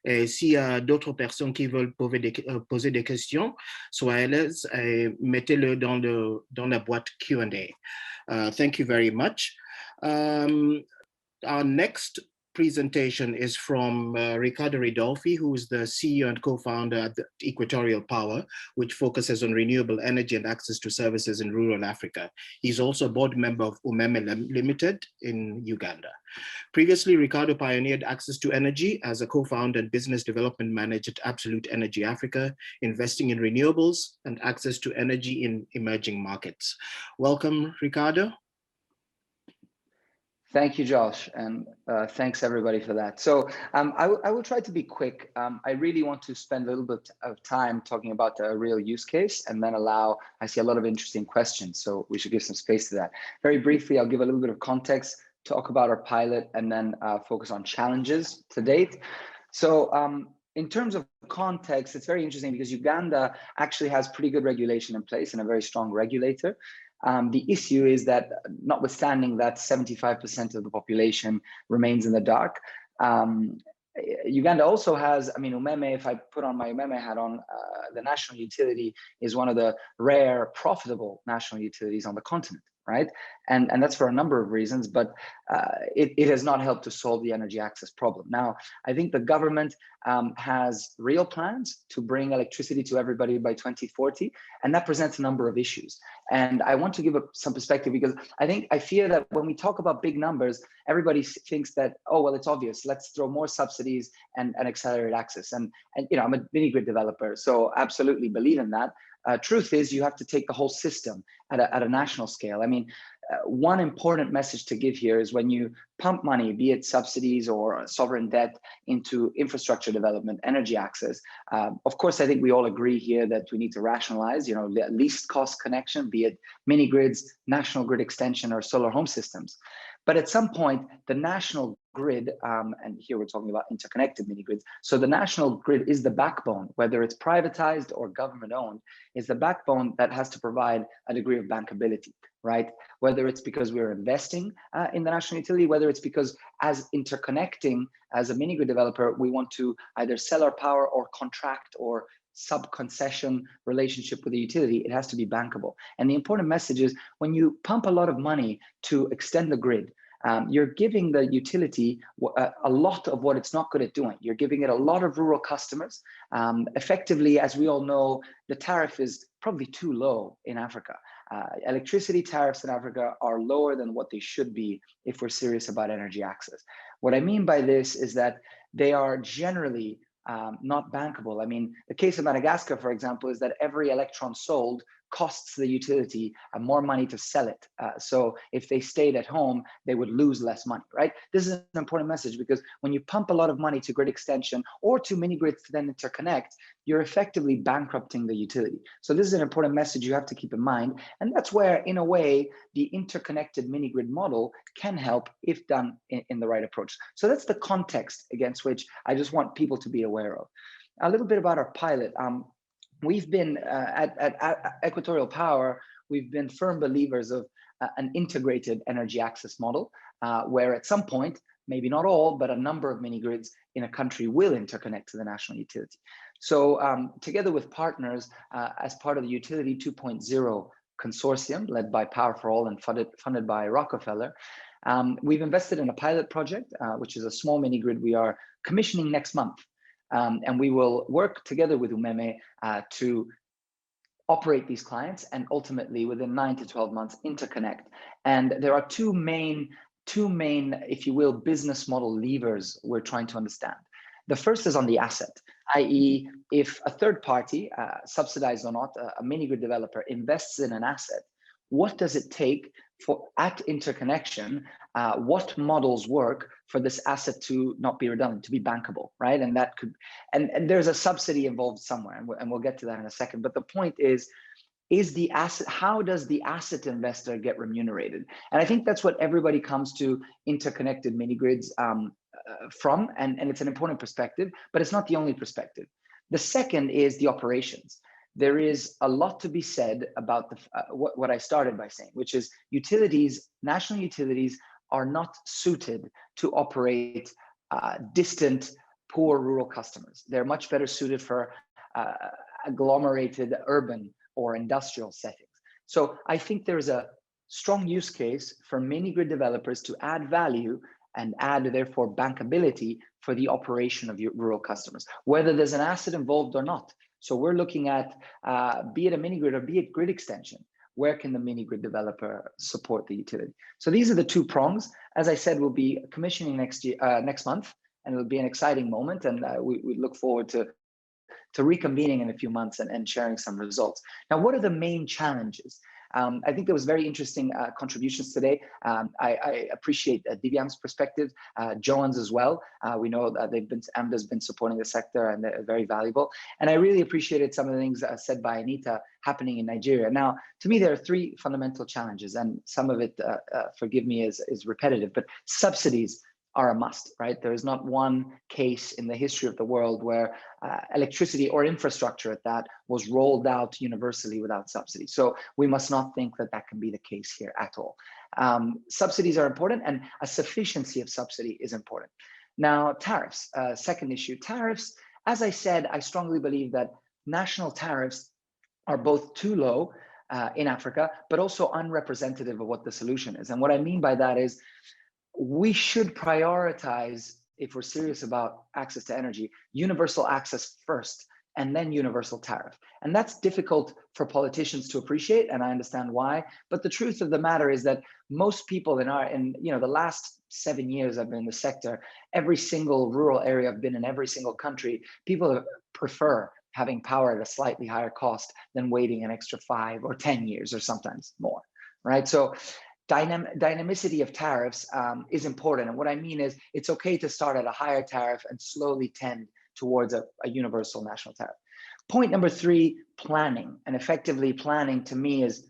Et s'il y a d'autres personnes qui veulent poser des questions, soyez à l'aise et mettez-le dans la boîte Q&A. Thank you very much. Our next presentation is from Riccardo Ridolfi, who is the CEO and co-founder at the Equatorial Power, which focuses on renewable energy and access to services in rural Africa. He's also a board member of Umeme Limited in Uganda. Previously, Riccardo pioneered access to energy as a co-founder and business development manager at Absolute Energy Africa, investing in renewables and access to energy in emerging markets. Welcome, Riccardo. Thank you, Josh, and thanks everybody for that. So I will try to be quick. I really want to spend a little bit of time talking about a real use case and then I see a lot of interesting questions, so we should give some space to that. Very briefly, I'll give a little bit of context, talk about our pilot, and then focus on challenges to date. So in terms of context, it's very interesting because Uganda actually has pretty good regulation in place and a very strong regulator. The issue is that, notwithstanding that 75% of the population remains in the dark, Uganda also has, I mean, Umeme, if I put on my Umeme hat on, the national utility is one of the rare profitable national utilities on the continent, right? And that's for a number of reasons, but it has not helped to solve the energy access problem. Now, I think the government has real plans to bring electricity to everybody by 2040, and that presents a number of issues. And I want to give some perspective because I fear that when we talk about big numbers, everybody thinks that, oh, well, it's obvious, let's throw more subsidies and accelerate access. And you know, I'm a mini-grid developer, so absolutely believe in that. Truth is, you have to take the whole system at a national scale. I mean, one important message to give here is when you pump money, be it subsidies or sovereign debt, into infrastructure development, energy access. Of course, I think we all agree here that we need to rationalize, you know, the least cost connection, be it mini grids, national grid extension, or solar home systems. But at some point, the national grid, and here we're talking about interconnected mini grids. So the national grid is the backbone, whether it's privatized or government owned, is the backbone that has to provide a degree of bankability, right? Whether it's because we're investing in the national utility, whether it's because as interconnecting as a mini grid developer, we want to either sell our power or contract or sub-concession relationship with the utility, it has to be bankable. And the important message is when you pump a lot of money to extend the grid, you're giving the utility a lot of what it's not good at doing. You're giving it a lot of rural customers. Effectively, as we all know, the tariff is probably too low in Africa. Electricity tariffs in Africa are lower than what they should be if we're serious about energy access. What I mean by this is that they are generally not bankable. I mean, the case of Madagascar, for example, is that every electron sold costs the utility more money to sell it. So if they stayed at home, they would lose less money, right? This is an important message because when you pump a lot of money to grid extension or to mini grids to then interconnect, you're effectively bankrupting the utility. So this is an important message you have to keep in mind. And that's where, in a way, the interconnected mini grid model can help if done in the right approach. So that's the context against which I just want people to be aware of. A little bit about our pilot. We've been at Equatorial Power, we've been firm believers of an integrated energy access model, where at some point, maybe not all, but a number of mini grids in a country will interconnect to the national utility. So together with partners, as part of the Utility 2.0 consortium led by Power for All and funded by Rockefeller, we've invested in a pilot project, which is a small mini grid we are commissioning next month. And we will work together with Umeme to operate these clients and ultimately within 9 to 12 months interconnect. And there are two main, if you will, business model levers we're trying to understand. The first is on the asset, i.e. if a third party, subsidized or not, a mini grid developer invests in an asset, what does it take for at interconnection, what models work for this asset to not be redundant, to be bankable, right? And that could, and there's a subsidy involved somewhere, and we'll get to that in a second. But the point is the asset, how does the asset investor get remunerated? And I think that's what everybody comes to interconnected mini grids from, and it's an important perspective, but it's not the only perspective. The second is the operations. There is a lot to be said about the, what I started by saying, which is utilities, national utilities are not suited to operate distant, poor rural customers. They're much better suited for agglomerated urban or industrial settings. So I think there's a strong use case for mini grid developers to add value and add therefore bankability for the operation of your rural customers, whether there's an asset involved or not. So we're looking at, be it a mini grid or be it grid extension, where can the mini grid developer support the utility? So these are the two prongs. As I said, we'll be commissioning next month, and it'll be an exciting moment. And we look forward to reconvening in a few months and sharing some results. Now, what are the main challenges? I think there was very interesting contributions today. I appreciate Divyam's perspective, Joan's as well. We know that AMDA's been supporting the sector, and they're very valuable. And I really appreciated some of the things said by Anita happening in Nigeria. Now, to me, there are three fundamental challenges, and some of it, forgive me, is repetitive, but subsidies are a must, right? There is not one case in the history of the world where electricity or infrastructure at that was rolled out universally without subsidy. So we must not think that that can be the case here at all. Subsidies are important, and a sufficiency of subsidy is important. Now, tariffs, second issue. Tariffs, as I said, I strongly believe that national tariffs are both too low in Africa, but also unrepresentative of what the solution is. And what I mean by that is, we should prioritize, if we're serious about access to energy, universal access first, and then universal tariff. And that's difficult for politicians to appreciate, and I understand why. But the truth of the matter is that most people in the last 7 years I've been in the sector, every single rural area I've been in, every single country, people prefer having power at a slightly higher cost than waiting an extra 5 or 10 years or sometimes more, right? So dynamicity of tariffs is important. And what I mean is, it's okay to start at a higher tariff and slowly tend towards a universal national tariff. Point number 3, planning. And effectively planning to me is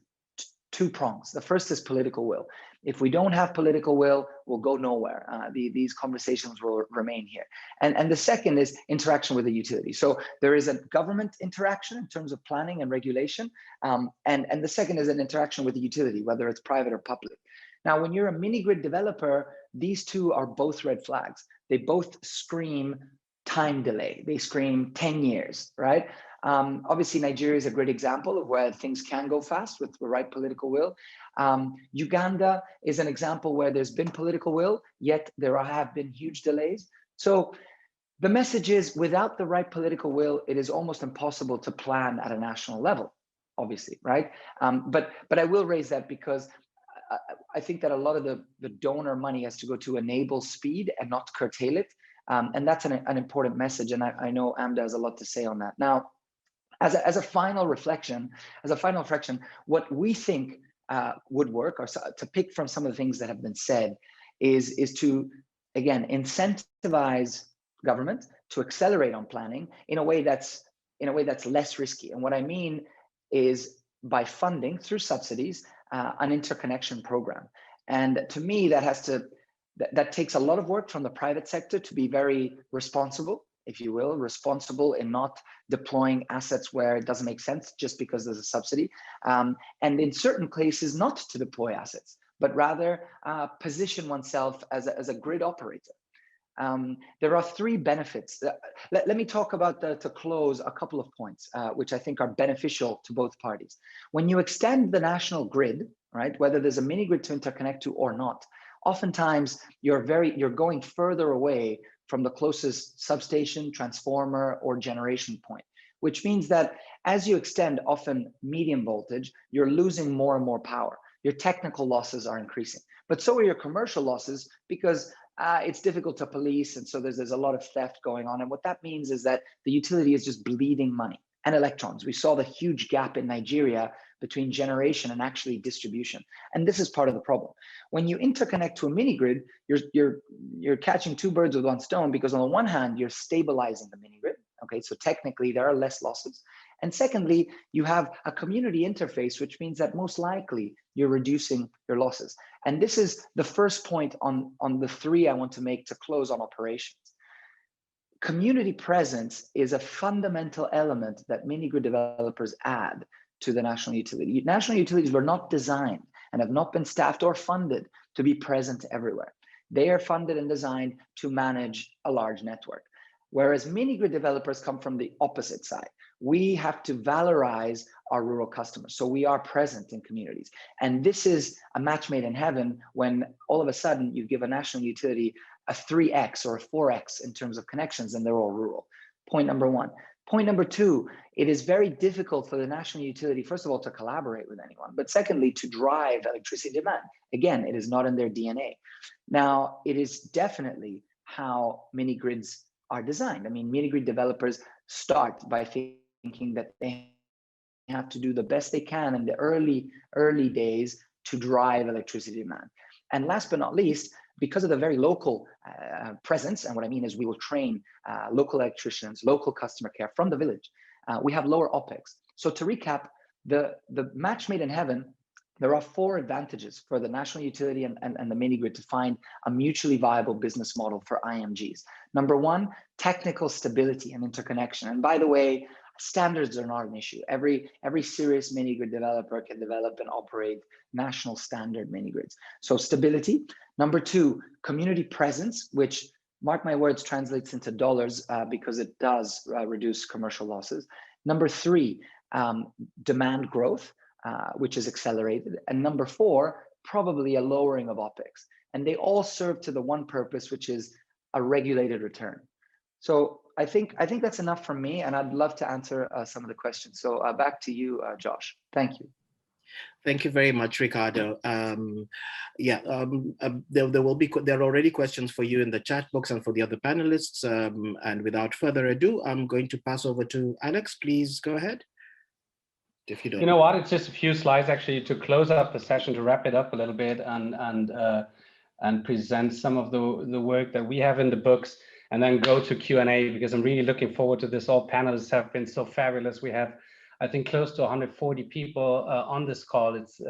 two prongs. The first is political will. If we don't have political will, we'll go nowhere. These conversations will remain here. And the second is interaction with the utility. So there is a government interaction in terms of planning and regulation. And the second is an interaction with the utility, whether it's private or public. Now, when you're a mini-grid developer, these two are both red flags. They both scream time delay. They scream 10 years, right? Obviously, Nigeria is a great example of where things can go fast with the right political will. Uganda is an example where there's been political will, yet there have been huge delays. So the message is, without the right political will, it is almost impossible to plan at a national level, obviously, right? But I will raise that because I think that a lot of the donor money has to go to enable speed and not curtail it. And that's an important message. And I know AMDA has a lot to say on that. Now, as a final reflection, what we think would work, or to pick from some of the things that have been said, is to, again, incentivize government to accelerate on planning in a way that's less risky. And what I mean is by funding through subsidies an interconnection program. And to me, that takes a lot of work from the private sector to be very responsible, if you will, responsible in not deploying assets where it doesn't make sense just because there's a subsidy. And in certain cases, not to deploy assets, but rather position oneself as a grid operator. There are 3 benefits. Let me talk about, to close, a couple of points, which I think are beneficial to both parties. When you extend the national grid, right, whether there's a mini grid to interconnect to or not, oftentimes you're going further away from the closest substation, transformer, or generation point, which means that as you extend, often medium voltage, you're losing more and more power. Your technical losses are increasing, but so are your commercial losses, because it's difficult to police, and so there's a lot of theft going on. And what that means is that the utility is just bleeding money and electrons. We saw the huge gap in Nigeria between generation and actually distribution. And this is part of the problem. When you interconnect to a mini grid, you're catching 2 birds with 1 stone, because on the one hand, you're stabilizing the mini grid. Okay, so technically there are less losses. And secondly, you have a community interface, which means that most likely you're reducing your losses. And this is the first point on the 3 I want to make to close on operations. Community presence is a fundamental element that mini grid developers add to the national utility. National utilities were not designed and have not been staffed or funded to be present everywhere. They are funded and designed to manage a large network. Whereas mini grid developers come from the opposite side. We have to valorize our rural customers. So we are present in communities. And this is a match made in heaven when all of a sudden you give a national utility a 3x or a 4x in terms of connections, and they're all rural. Point number 1. Point number 2, it is very difficult for the national utility, first of all, to collaborate with anyone, but secondly, to drive electricity demand. Again, it is not in their DNA. Now, it is definitely how mini grids are designed. I mean, mini grid developers start by thinking that they have to do the best they can in the early days to drive electricity demand. And last but not least, because of the very local presence, and what I mean is we will train local electricians, local customer care from the village, we have lower OPEX. So to recap, the match made in heaven, there are 4 advantages for the national utility and the mini-grid to find a mutually viable business model for IMGs. Number 1, technical stability and interconnection. And by the way, standards are not an issue. Every serious mini-grid developer can develop and operate national standard mini-grids. So stability. Number 2, community presence, which, mark my words, translates into dollars because it does reduce commercial losses. Number 3, demand growth, which is accelerated. And number 4, probably a lowering of OPEX. And they all serve to the one purpose, which is a regulated return. So I think that's enough from me, and I'd love to answer some of the questions. So back to you, Josh. Thank you. Thank you very much, Riccardo. There are already questions for you in the chat box and for the other panelists. And without further ado, I'm going to pass over to Alex. Please go ahead. If you don't. You know what? It's just a few slides actually to close up the session, to wrap it up a little bit, and present some of the work that we have in the books, and then go to Q&A, because I'm really looking forward to this. All panelists have been so fabulous. We have, I think, close to 140 people on this call. It's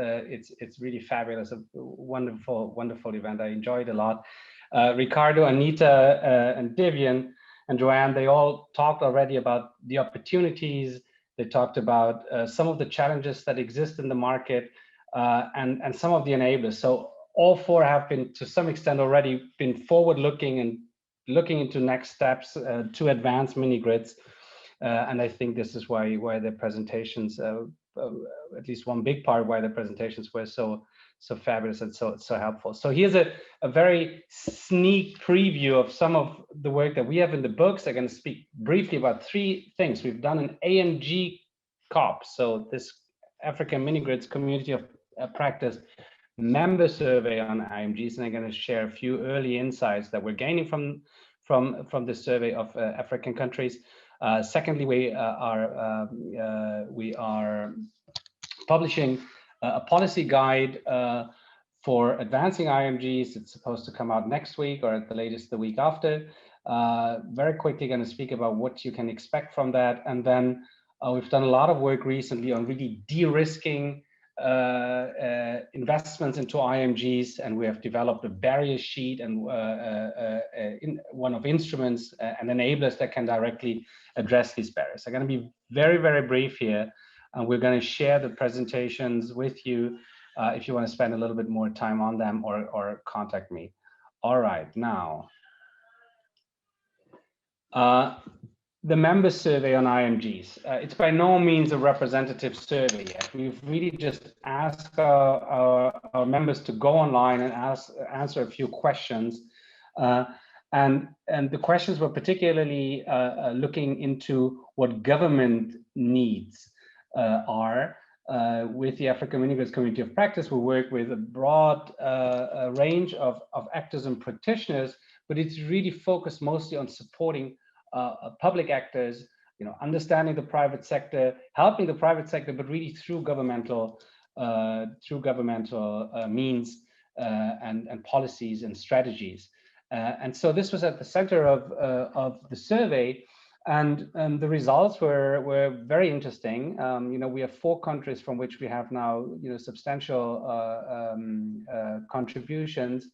really fabulous, a wonderful event. I enjoyed it a lot. Riccardo, Anita, and Divyam and Joan, they all talked already about the opportunities. They talked about some of the challenges that exist in the market and some of the enablers. So all 4 have been, to some extent, already been forward-looking and looking into next steps to advance mini-grids. And I think this is why their presentations, at least one big part why their presentations were so fabulous and so helpful. So here's a very sneak preview of some of the work that we have in the books. I'm going to speak briefly about 3 things. We've done an AMG CoP, so this African Mini-Grids Community of Practice member survey on IMGs, and I'm going to share a few early insights that we're gaining from this survey of African countries. Secondly, we are publishing a policy guide for advancing IMGs. It's supposed to come out next week, or at the latest the week after. Very quickly going to speak about what you can expect from that. And then we've done a lot of work recently on really de-risking investments into IMGs, and we have developed a barrier sheet and one of instruments and enablers that can directly address these barriers. I'm going to be very, very brief here, and we're going to share the presentations with you if you want to spend a little bit more time on them, or contact me. All right, now the member survey on IMGs. It's by no means a representative survey yet. We've really just asked our members to go online and answer a few questions. And the questions were particularly looking into what government needs are. With the African Mini-Grids Community of Practice, we work with a broad range of actors and practitioners, but it's really focused mostly on supporting public actors, understanding the private sector, helping the private sector, but really through governmental means and policies and strategies. And so this was at the center of the survey, and the results were very interesting. We have 4 countries from which we have now substantial contributions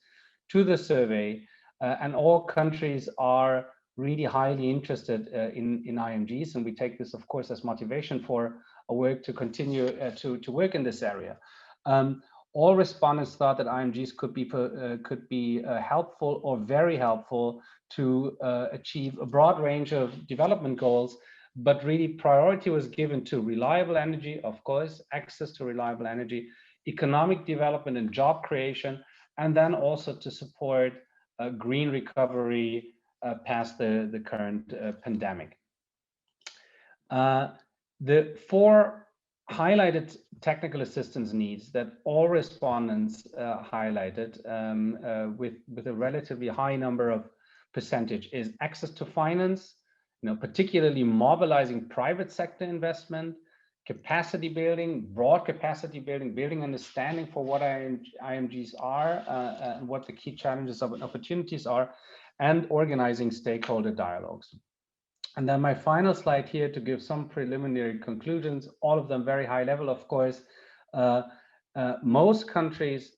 to the survey, and all countries are really highly interested in IMGs, and we take this, of course, as motivation for our work to continue to work in this area. All respondents thought that IMGs could be helpful or very helpful to achieve a broad range of development goals, but really priority was given to reliable energy, of course, access to reliable energy, economic development and job creation, and then also to support green recovery past the current pandemic. The 4 highlighted technical assistance needs that all respondents highlighted with a relatively high number of percentage is access to finance, particularly mobilizing private sector investment, capacity building, broad capacity building, building understanding for what IMGs are and what the key challenges and opportunities are, and organizing stakeholder dialogues. And then my final slide here to give some preliminary conclusions, all of them very high level, of course. Most countries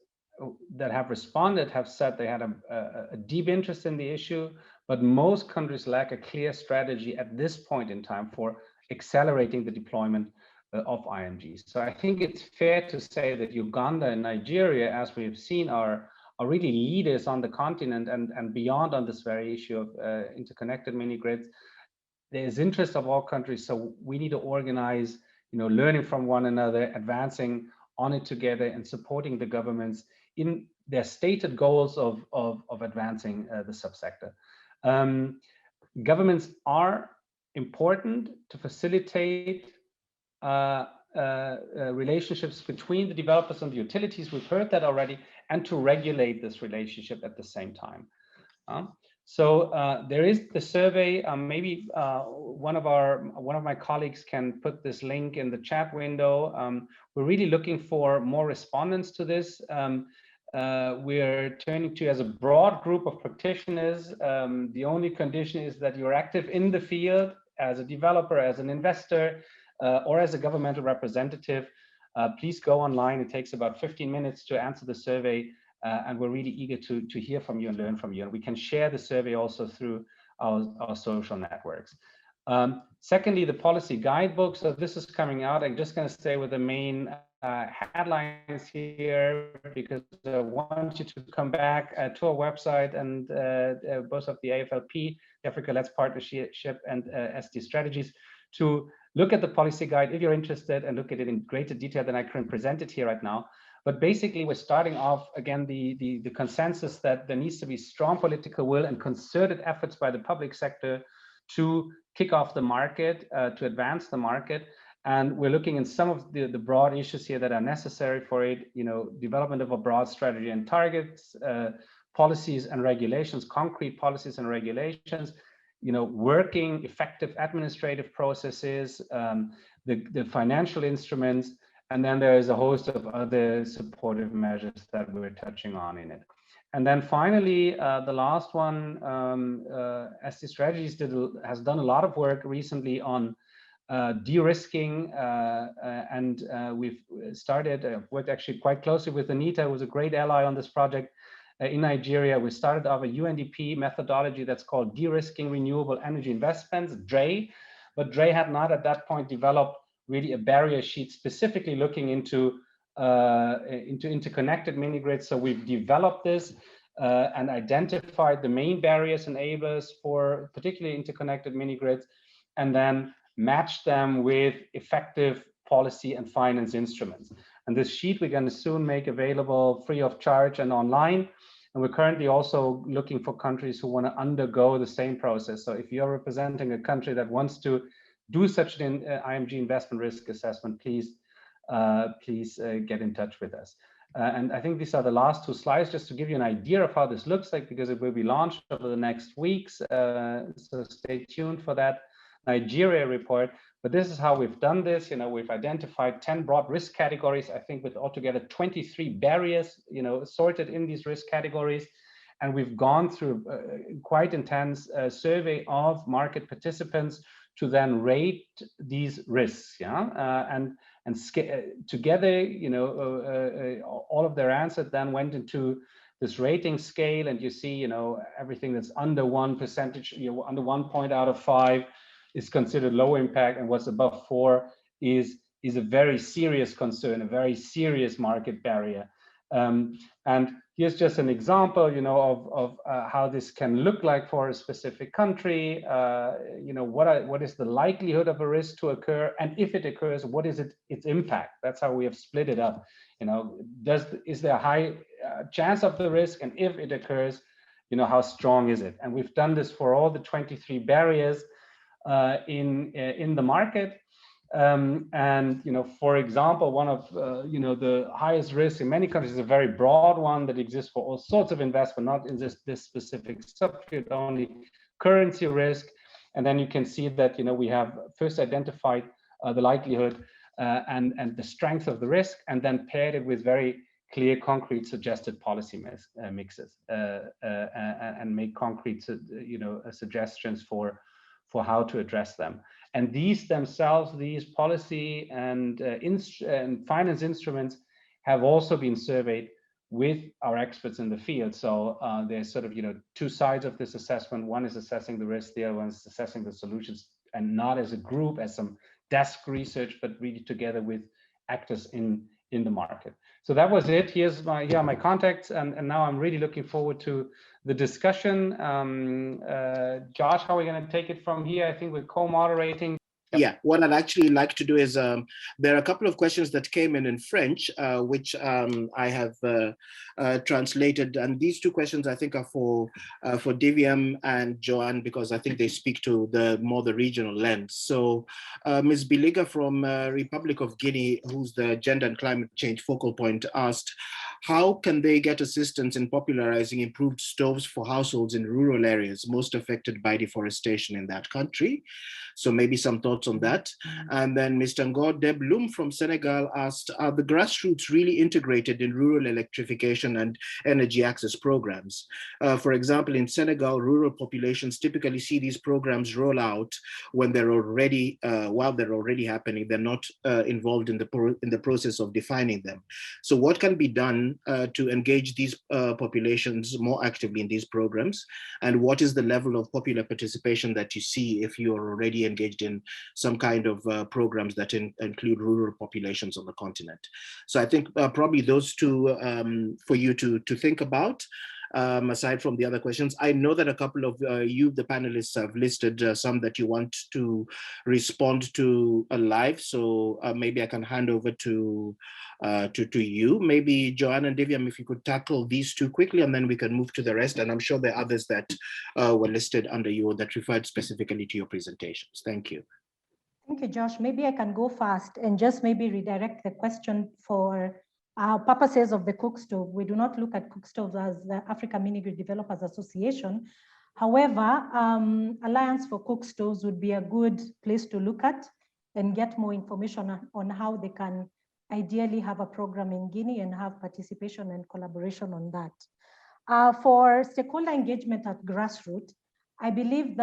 that have responded have said they had a deep interest in the issue, but most countries lack a clear strategy at this point in time for accelerating the deployment of IMGs. So I think it's fair to say that Uganda and Nigeria, as we've seen, are really leaders on the continent and beyond on this very issue of interconnected mini grids. There's interest of all countries, so we need to organize, learning from one another, advancing on it together, and supporting the governments in their stated goals of advancing the subsector. Governments are important to facilitate relationships between the developers and the utilities. We've heard that already, and to regulate this relationship at the same time. So there is the survey. Maybe one of my colleagues can put this link in the chat window. We're really looking for more respondents to this. We're turning to as a broad group of practitioners. The only condition is that you're active in the field as a developer, as an investor, or as a governmental representative. Please go online. It takes about 15 minutes to answer the survey. And we're really eager to hear from you and learn from you. And we can share the survey also through our social networks. Secondly, the policy guidebook. So this is coming out. I'm just going to stay with the main headlines here, because I want you to come back to our website and both of the AFLP, the Africa-led Partnership, and SD Strategies, to look at the policy guide if you're interested, and look at it in greater detail than I can present it here right now. But basically, we're starting off, again, the consensus that there needs to be strong political will and concerted efforts by the public sector to kick off the market, to advance the market. And we're looking in some of the broad issues here that are necessary for it, development of a broad strategy and targets, policies and regulations, concrete policies and regulations, working effective administrative processes, the financial instruments. And then there is a host of other supportive measures that we're touching on in it. And then finally, the last one, SD Strategies has done a lot of work recently on de-risking, and we've worked actually quite closely with Anita, who was a great ally on this project in Nigeria. We started off a UNDP methodology that's called De-risking Renewable Energy Investments, DRE, but DRE had not at that point developed really a barrier sheet specifically looking into interconnected mini grids. So we've developed this and identified the main barriers enablers for particularly interconnected mini grids, and then matched them with effective policy and finance instruments. And this sheet we're going to soon make available free of charge and online. And we're currently also looking for countries who want to undergo the same process. So if you're representing a country that wants to do such an IMG investment risk assessment, please get in touch with us. And I think these are the last two slides, just to give you an idea of how this looks like, because it will be launched over the next weeks. So stay tuned for that Nigeria report. But this is how we've done this. We've identified 10 broad risk categories, I think with altogether 23 barriers, sorted in these risk categories. And we've gone through quite intense survey of market participants to then rate these risks, and together, all of their answers then went into this rating scale, and you see, everything that's under 1%, under 1 point out of 5 is considered low impact, and what's above 4 is a very serious concern, a very serious market barrier. And here's just an example, of how this can look like for a specific country. What is the likelihood of a risk to occur, and if it occurs, what is its impact? That's how we have split it up. Is there a high chance of the risk, and if it occurs, how strong is it? And we've done this for all the 23 barriers in the market. For example, one of the highest risks in many countries is a very broad one that exists for all sorts of investment, not in this specific subfield, only currency risk. And then you can see that we have first identified the likelihood and the strength of the risk, and then paired it with very clear, concrete, suggested policy mixes, and make concrete, suggestions for how to address them. And these themselves, these policy and finance instruments, have also been surveyed with our experts in the field. So there's sort of two sides of this assessment. One is assessing the risk, the other one is assessing the solutions, and not as a group, as some desk research, but really together with actors in the market. So that was it. Here's my contacts, and now I'm really looking forward to the discussion. Josh, how are we going to take it from here? I think we're co-moderating. Yeah, what I'd actually like to do is, there are a couple of questions that came in French, which I have translated. And these two questions, I think, are for Divyam and Joan, because I think they speak to the regional lens. So Ms. Biliga from Republic of Guinea, who's the Gender and Climate Change focal point, asked, how can they get assistance in popularizing improved stoves for households in rural areas most affected by deforestation in that country? So maybe some thoughts on that. And then Mr. Ngor Deblum from Senegal asked, are the grassroots really integrated in rural electrification and energy access programs? For example, in Senegal, rural populations typically see these programs roll out when they're already, while they're already happening. They're not involved in the process of defining them. So what can be done to engage these populations more actively in these programs? And what is the level of popular participation that you see if you are already engaged in some kind of programs that include rural populations on the continent? So I think probably those two for you to think about. Aside from the other questions, I know that a couple of you, the panelists, have listed some that you want to respond to live. So maybe I can hand over to you. Maybe Joan and Divyam, if you could tackle these two quickly, and then we can move to the rest. And I'm sure there are others that were listed under you that referred specifically to your presentations. Thank you. Thank you, Josh. Maybe I can go fast and just maybe redirect the question for purposes of the cook stove. We do not look at cook stoves as the Africa Minigrid Developers Association. However, Alliance for Cook Stoves would be a good place to look at and get more information on how they can ideally have a program in Guinea and have participation and collaboration on that. For stakeholder engagement at grassroots, I believe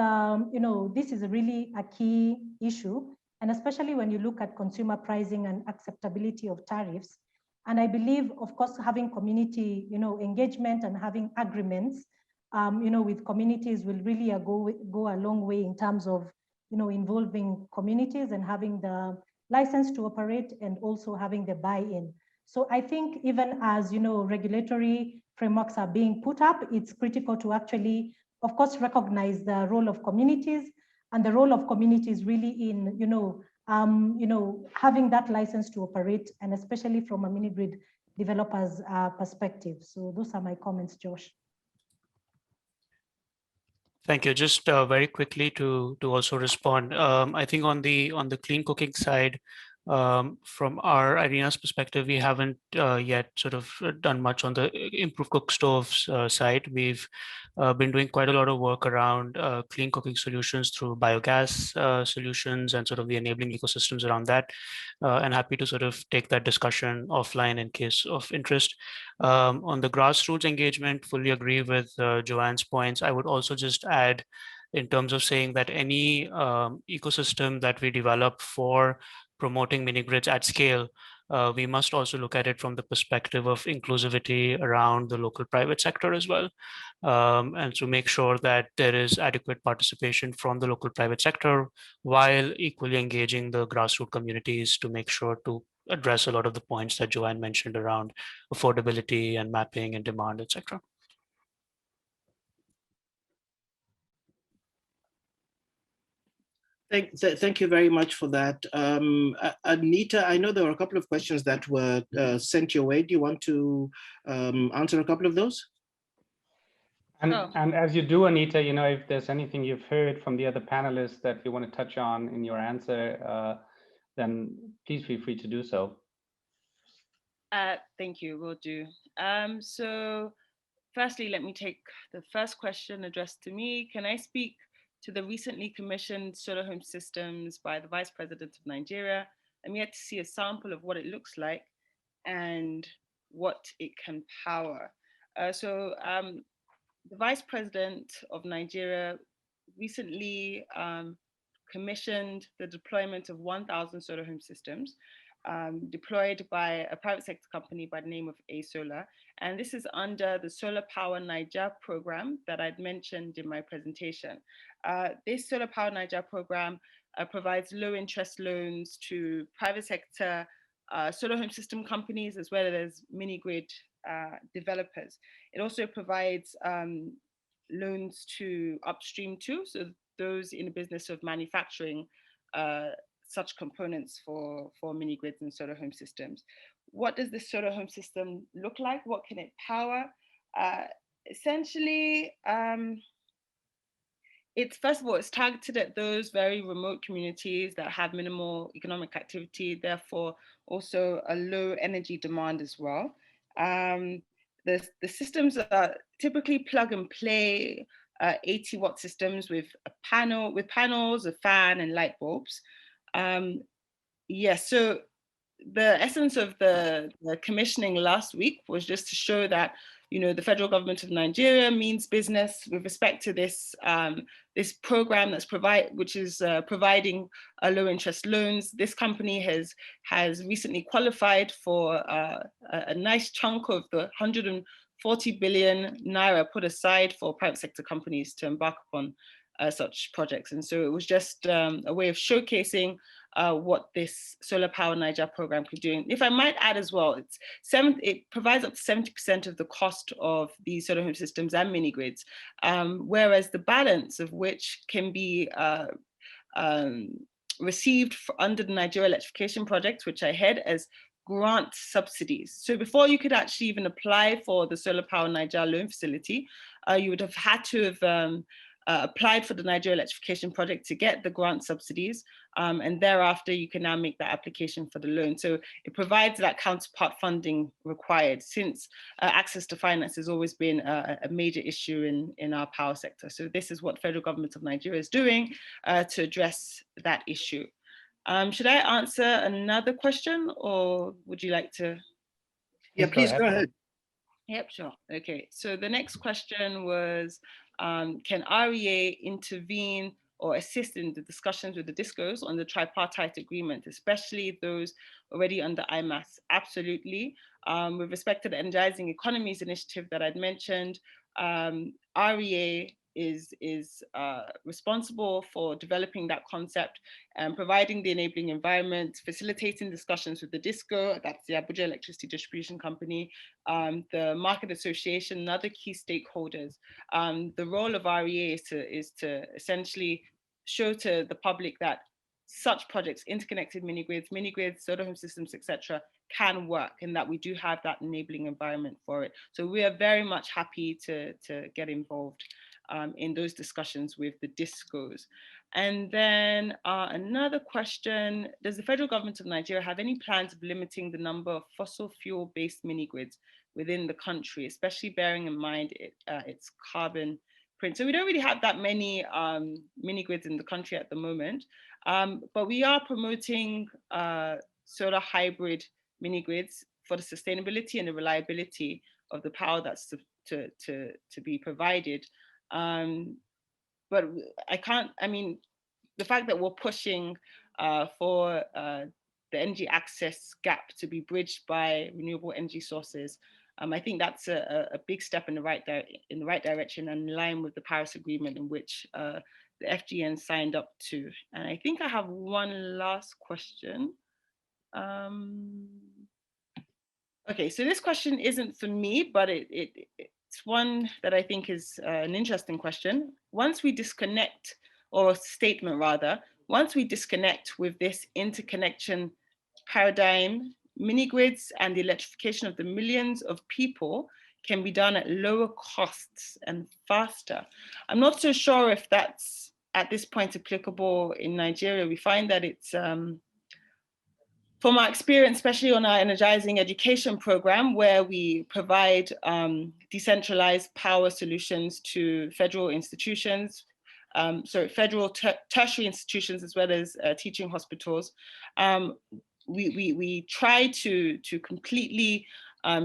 this is really a key issue, and especially when you look at consumer pricing and acceptability of tariffs. And I believe, of course, having community, engagement and having agreements, with communities will really go a long way in terms of, involving communities and having the license to operate and also having the buy-in. So I think even as, regulatory frameworks are being put up, it's critical to actually, of course, recognize the role of communities, and the role of communities really in, having that license to operate, and especially from a mini-grid developer's perspective. So those are my comments, Josh. Thank you. Just very quickly to also respond. I think on the clean cooking side, from our IRENA's perspective, we haven't yet sort of done much on the improved cook stoves side. We've been doing quite a lot of work around clean cooking solutions through biogas solutions and sort of the enabling ecosystems around that, and happy to sort of take that discussion offline in case of interest. On the grassroots engagement, fully agree with Joanne's points. I would also just add, in terms of saying that any ecosystem that we develop for promoting mini grids at scale, we must also look at it from the perspective of inclusivity around the local private sector as well. And to make sure that there is adequate participation from the local private sector while equally engaging the grassroots communities to make sure to address a lot of the points that Joanne mentioned around affordability and mapping and demand, etc. Thank you very much for that. Anita, I know there were a couple of questions that were sent your way. Do you want to answer a couple of those? And as you do, Anita, if there's anything you've heard from the other panelists that you want to touch on in your answer, then please feel free to do so. Thank you, will do. So firstly, let me take the first question addressed to me. Can I speak to the recently commissioned solar home systems by the Vice President of Nigeria I'm yet to see a sample of what it looks like and what it can power. The Vice President of Nigeria recently commissioned the deployment of 1,000 solar home systems deployed by a private sector company by the name of A-Solar. And this is under the Solar Power Niger program that I'd mentioned in my presentation. This Solar Power Niger program provides low interest loans to private sector solar home system companies as well as mini-grid developers. It also provides loans to upstream too, so those in the business of manufacturing such components for mini grids and solar home systems. What does this solar home system look like? What can it power? Essentially, it's first of all, it's targeted at those very remote communities that have minimal economic activity, therefore also a low energy demand as well. The systems are typically plug and play 80-watt systems with panels, a fan, and light bulbs. Yes, so the essence of the commissioning last week was just to show that, the federal government of Nigeria means business with respect to this this program which is providing low interest loans. This company has recently qualified for a nice chunk of the 140 billion naira put aside for private sector companies to embark upon such projects. And so it was just a way of showcasing what this Solar Power Niger program could do. And if I might add as well, it provides up to 70% of the cost of these solar home systems and mini grids, whereas the balance of which can be received under the Nigeria Electrification Project, which I head, as grant subsidies. So before you could actually even apply for the Solar Power Niger loan facility, you would have had to have applied for the Nigeria Electrification Project to get the grant subsidies, and thereafter you can now make that application for the loan. So it provides that counterpart funding required, since access to finance has always been a major issue in our power sector. So this is what the federal government of Nigeria is doing to address that issue. Should I answer another question, or would you like to? Yeah, please go ahead. Yep, sure. Okay, so the next question was, can REA intervene or assist in the discussions with the DISCOs on the tripartite agreement, especially those already under IMAS? Absolutely. With respect to the Energizing Economies initiative that I'd mentioned, REA is responsible for developing that concept and providing the enabling environment, facilitating discussions with the DISCO, that's the Abuja Electricity Distribution Company, the Market Association, and other key stakeholders. The role of REA is to essentially show to the public that such projects, interconnected mini-grids, solar home systems, etc., can work, and that we do have that enabling environment for it. So we are very much happy to get involved in those discussions with the DISCOs. And then another question, does the federal government of Nigeria have any plans of limiting the number of fossil fuel-based mini-grids within the country, especially bearing in mind its carbon print? So we don't really have that many mini-grids in the country at the moment, but we are promoting solar hybrid mini-grids for the sustainability and the reliability of the power that's to be provided. But the fact that we're pushing for the energy access gap to be bridged by renewable energy sources, I think that's a big step in the right direction and in line with the Paris Agreement, in which the FGN signed up to. And I think I have one last question. Okay, so this question isn't for me, but it's one that I think is an interesting question. Once we disconnect, or statement rather, once we disconnect with this interconnection paradigm, mini-grids and the electrification of the millions of people can be done at lower costs and faster. I'm not so sure if that's at this point applicable in Nigeria. We find that it's, from our experience, especially on our Energizing Education program, where we provide decentralized power solutions to federal institutions, federal tertiary institutions, as well as teaching hospitals. we try to completely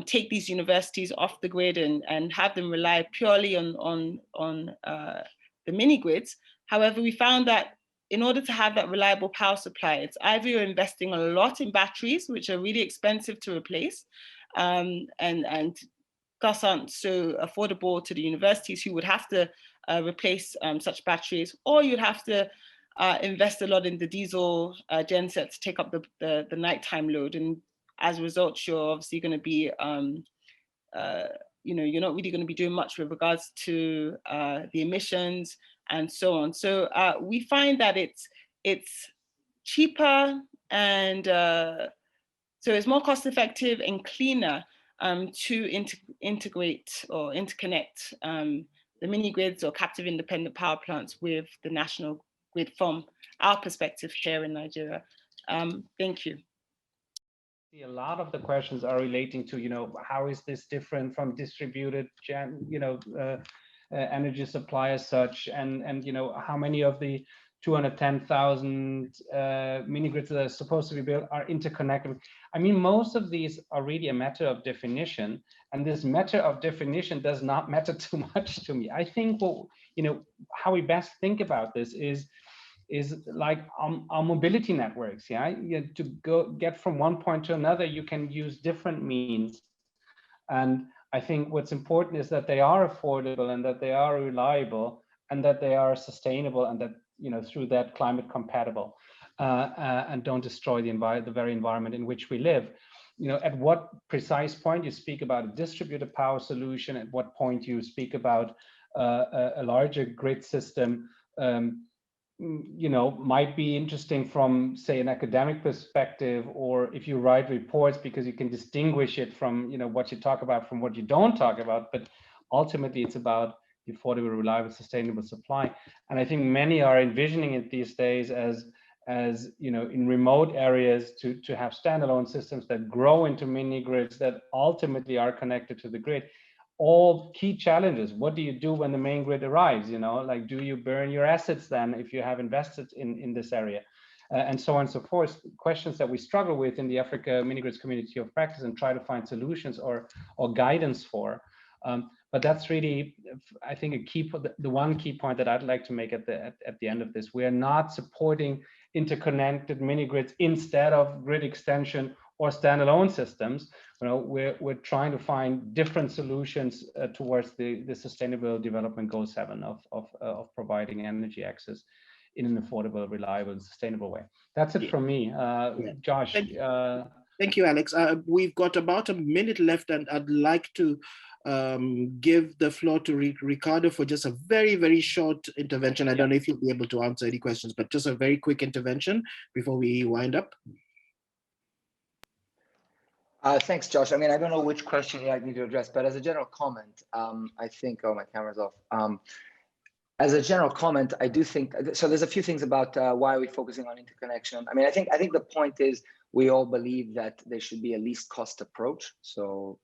take these universities off the grid and have them rely purely on the mini grids. However, we found that in order to have that reliable power supply, it's either you're investing a lot in batteries, which are really expensive to replace, and thus aren't so affordable to the universities who would have to replace such batteries, or you'd have to invest a lot in the diesel genset to take up the nighttime load. And as a result, you're obviously going to be, you're not really going to be doing much with regards to the emissions and so on. So we find that it's cheaper and so it's more cost effective and cleaner to integrate or interconnect the mini grids or captive independent power plants with the national grid from our perspective here in Nigeria. Thank you. A lot of the questions are relating to, how is this different from distributed, energy supply as such, and how many of the 210,000 mini grids that are supposed to be built are interconnected. I mean, most of these are really a matter of definition, and this matter of definition does not matter too much to me. I think how we best think about this is like our mobility networks. To get from one point to another, you can use different means, and I think what's important is that they are affordable and that they are reliable and that they are sustainable and that through that climate compatible and don't destroy the very environment in which we live. At what precise point you speak about a distributed power solution, at what point you speak about a larger grid system, might be interesting from, say, an academic perspective, or if you write reports, because you can distinguish it from what you talk about from what you don't talk about. But ultimately it's about the affordable, reliable, sustainable supply. And I think many are envisioning it these days as in remote areas to have standalone systems that grow into mini grids that ultimately are connected to the grid. All key challenges. What do you do when the main grid arrives? Like, do you burn your assets then if you have invested in this area? And so on and so forth. Questions that we struggle with in the Africa Mini Grids community of practice and try to find solutions or guidance for. But that's really, I think, the one key point that I'd like to make at the end of this. We are not supporting interconnected mini grids instead of grid extension or standalone systems. We're trying to find different solutions towards the Sustainable Development Goal 7 of providing energy access in an affordable, reliable, and sustainable way. That's it from me. Josh. Thank you, Alex. We've got about a minute left, and I'd like to give the floor to Riccardo for just a very, very short intervention. I don't know if you'll be able to answer any questions, but just a very quick intervention before we wind up. Thanks, Josh. I mean, I don't know which question you like me to address, but as a general comment, I think, oh, my camera's off. As a general comment, I do think, so there's a few things about why are we focusing on interconnection. I mean, I think the point is we all believe that there should be a least cost approach. So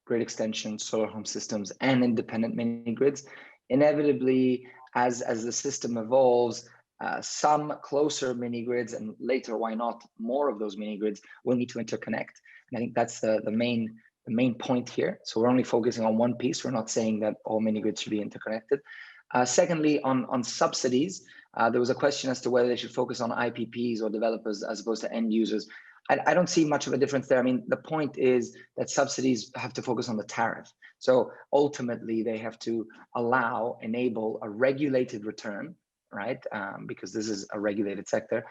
grid extension, solar home systems, and independent mini grids. Inevitably, as the system evolves, some closer mini grids, and later, why not more of those mini grids, will need to interconnect. And I think that's the main point here. So we're only focusing on one piece. We're not saying that all mini grids should be interconnected. Secondly, on subsidies, there was a question as to whether they should focus on IPPs or developers as opposed to end users. I don't see much of a difference there. I mean, the point is that subsidies have to focus on the tariff. So ultimately, they have to enable a regulated return, right? Because this is a regulated sector,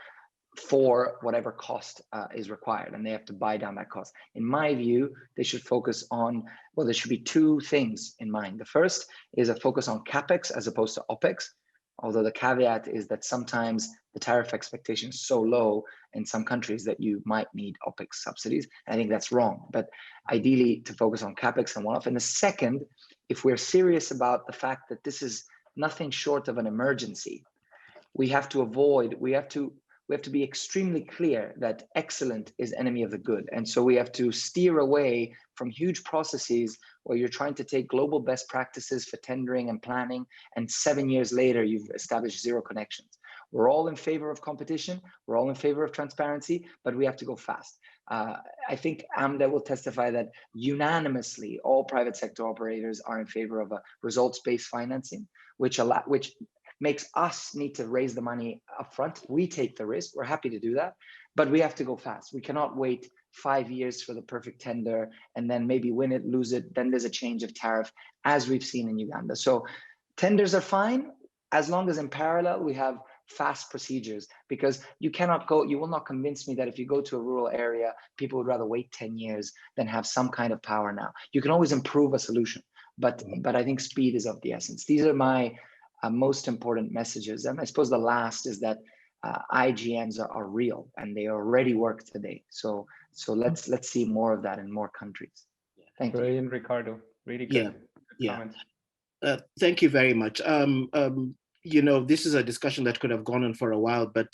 for whatever cost is required, and they have to buy down that cost. In my view, they should focus on, well, there should be two things in mind. The first is a focus on CapEx as opposed to OpEx, although the caveat is that sometimes the tariff expectation is so low in some countries that you might need OpEx subsidies. I think that's wrong, but ideally to focus on CapEx and one-off. And the second, if we're serious about the fact that this is nothing short of an emergency, we have to be extremely clear that excellent is enemy of the good. And so we have to steer away from huge processes where you're trying to take global best practices for tendering and planning, and 7 years later, you've established zero connections. We're all in favor of competition. We're all in favor of transparency, but we have to go fast. I think AMDA will testify that unanimously, all private sector operators are in favor of a results-based financing, which makes us need to raise the money upfront. We take the risk. We're happy to do that, but we have to go fast. We cannot wait 5 years for the perfect tender and then maybe win it, lose it. Then there's a change of tariff, as we've seen in Uganda. So tenders are fine as long as in parallel we have fast procedures, because you will not convince me that if you go to a rural area, people would rather wait 10 years than have some kind of power now. You can always improve a solution, but I think speed is of the essence. These are my most important messages. And I suppose the last is that IGNs are real and they already work today. So let's see more of that in more countries. Thank you. Brilliant, Riccardo. Really good. Yeah. Comments. Thank you very much. You know, this is a discussion that could have gone on for a while, but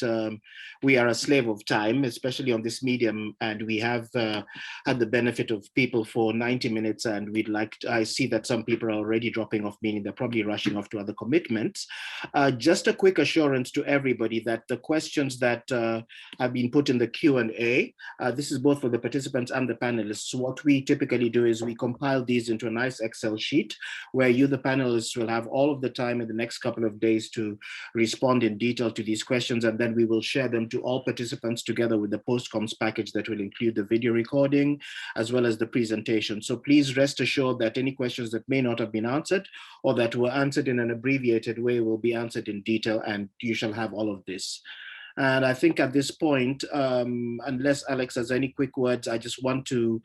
we are a slave of time, especially on this medium, and we have had the benefit of people for 90 minutes, and I see that some people are already dropping off, meaning they're probably rushing off to other commitments. Just a quick assurance to everybody that the questions that have been put in the Q&A, this is both for the participants and the panelists. What we typically do is we compile these into a nice Excel sheet where you, the panelists, will have all of the time in the next couple of days to respond in detail to these questions, and then we will share them to all participants together with the post-coms package that will include the video recording as well as the presentation. So please rest assured that any questions that may not have been answered or that were answered in an abbreviated way will be answered in detail, and you shall have all of this. And I think at this point, unless Alex has any quick words, I just want to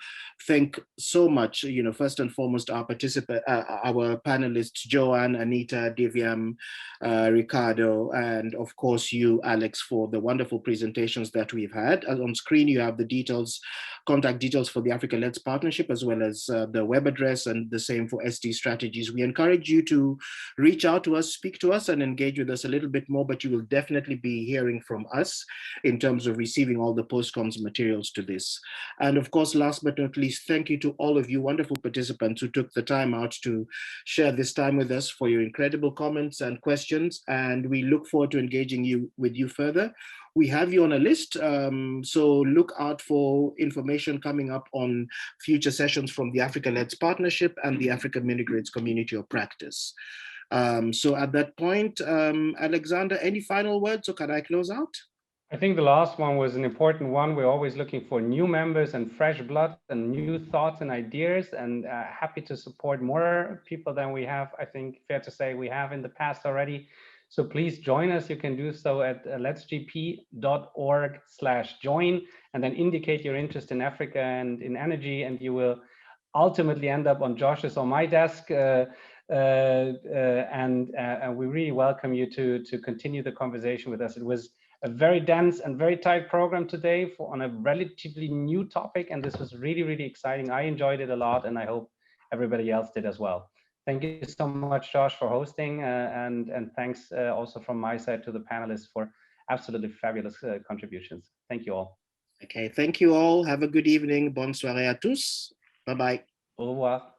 thank so much, you know, first and foremost, our panelists, Joan, Anita, Divyam, Riccardo, and of course you, Alex, for the wonderful presentations that we've had. On screen, you have the details, contact details for the Africa-Led Partnership, as well as the web address, and the same for SD Strategies. We encourage you to reach out to us, speak to us, and engage with us a little bit more, but you will definitely be hearing from us in terms of receiving all the post-coms materials to this. And of course, last but not least, thank you to all of you wonderful participants who took the time out to share this time with us, for your incredible comments and questions. And we look forward to engaging with you further. We have you on a list, so look out for information coming up on future sessions from the Africa-Led Partnership and the Africa Minigrids Community of Practice. So at that point, Alexander, any final words, or can I close out? I think the last one was an important one. We're always looking for new members and fresh blood and new thoughts and ideas, and happy to support more people than we have, I think, fair to say, we have in the past already. So please join us. You can do so at letsgp.org/join, and then indicate your interest in Africa and in energy, and you will ultimately end up on Josh's or my desk. And we really welcome you to continue the conversation with us. It was a very dense and very tight program today on a relatively new topic, and this was really, really exciting. I enjoyed it a lot, and I hope everybody else did as well. Thank you so much, Josh, for hosting, and thanks also from my side to the panelists for absolutely fabulous contributions. Thank you all. Okay, thank you all. Have a good evening. Bonne soirée à tous. Bye-bye. Au revoir.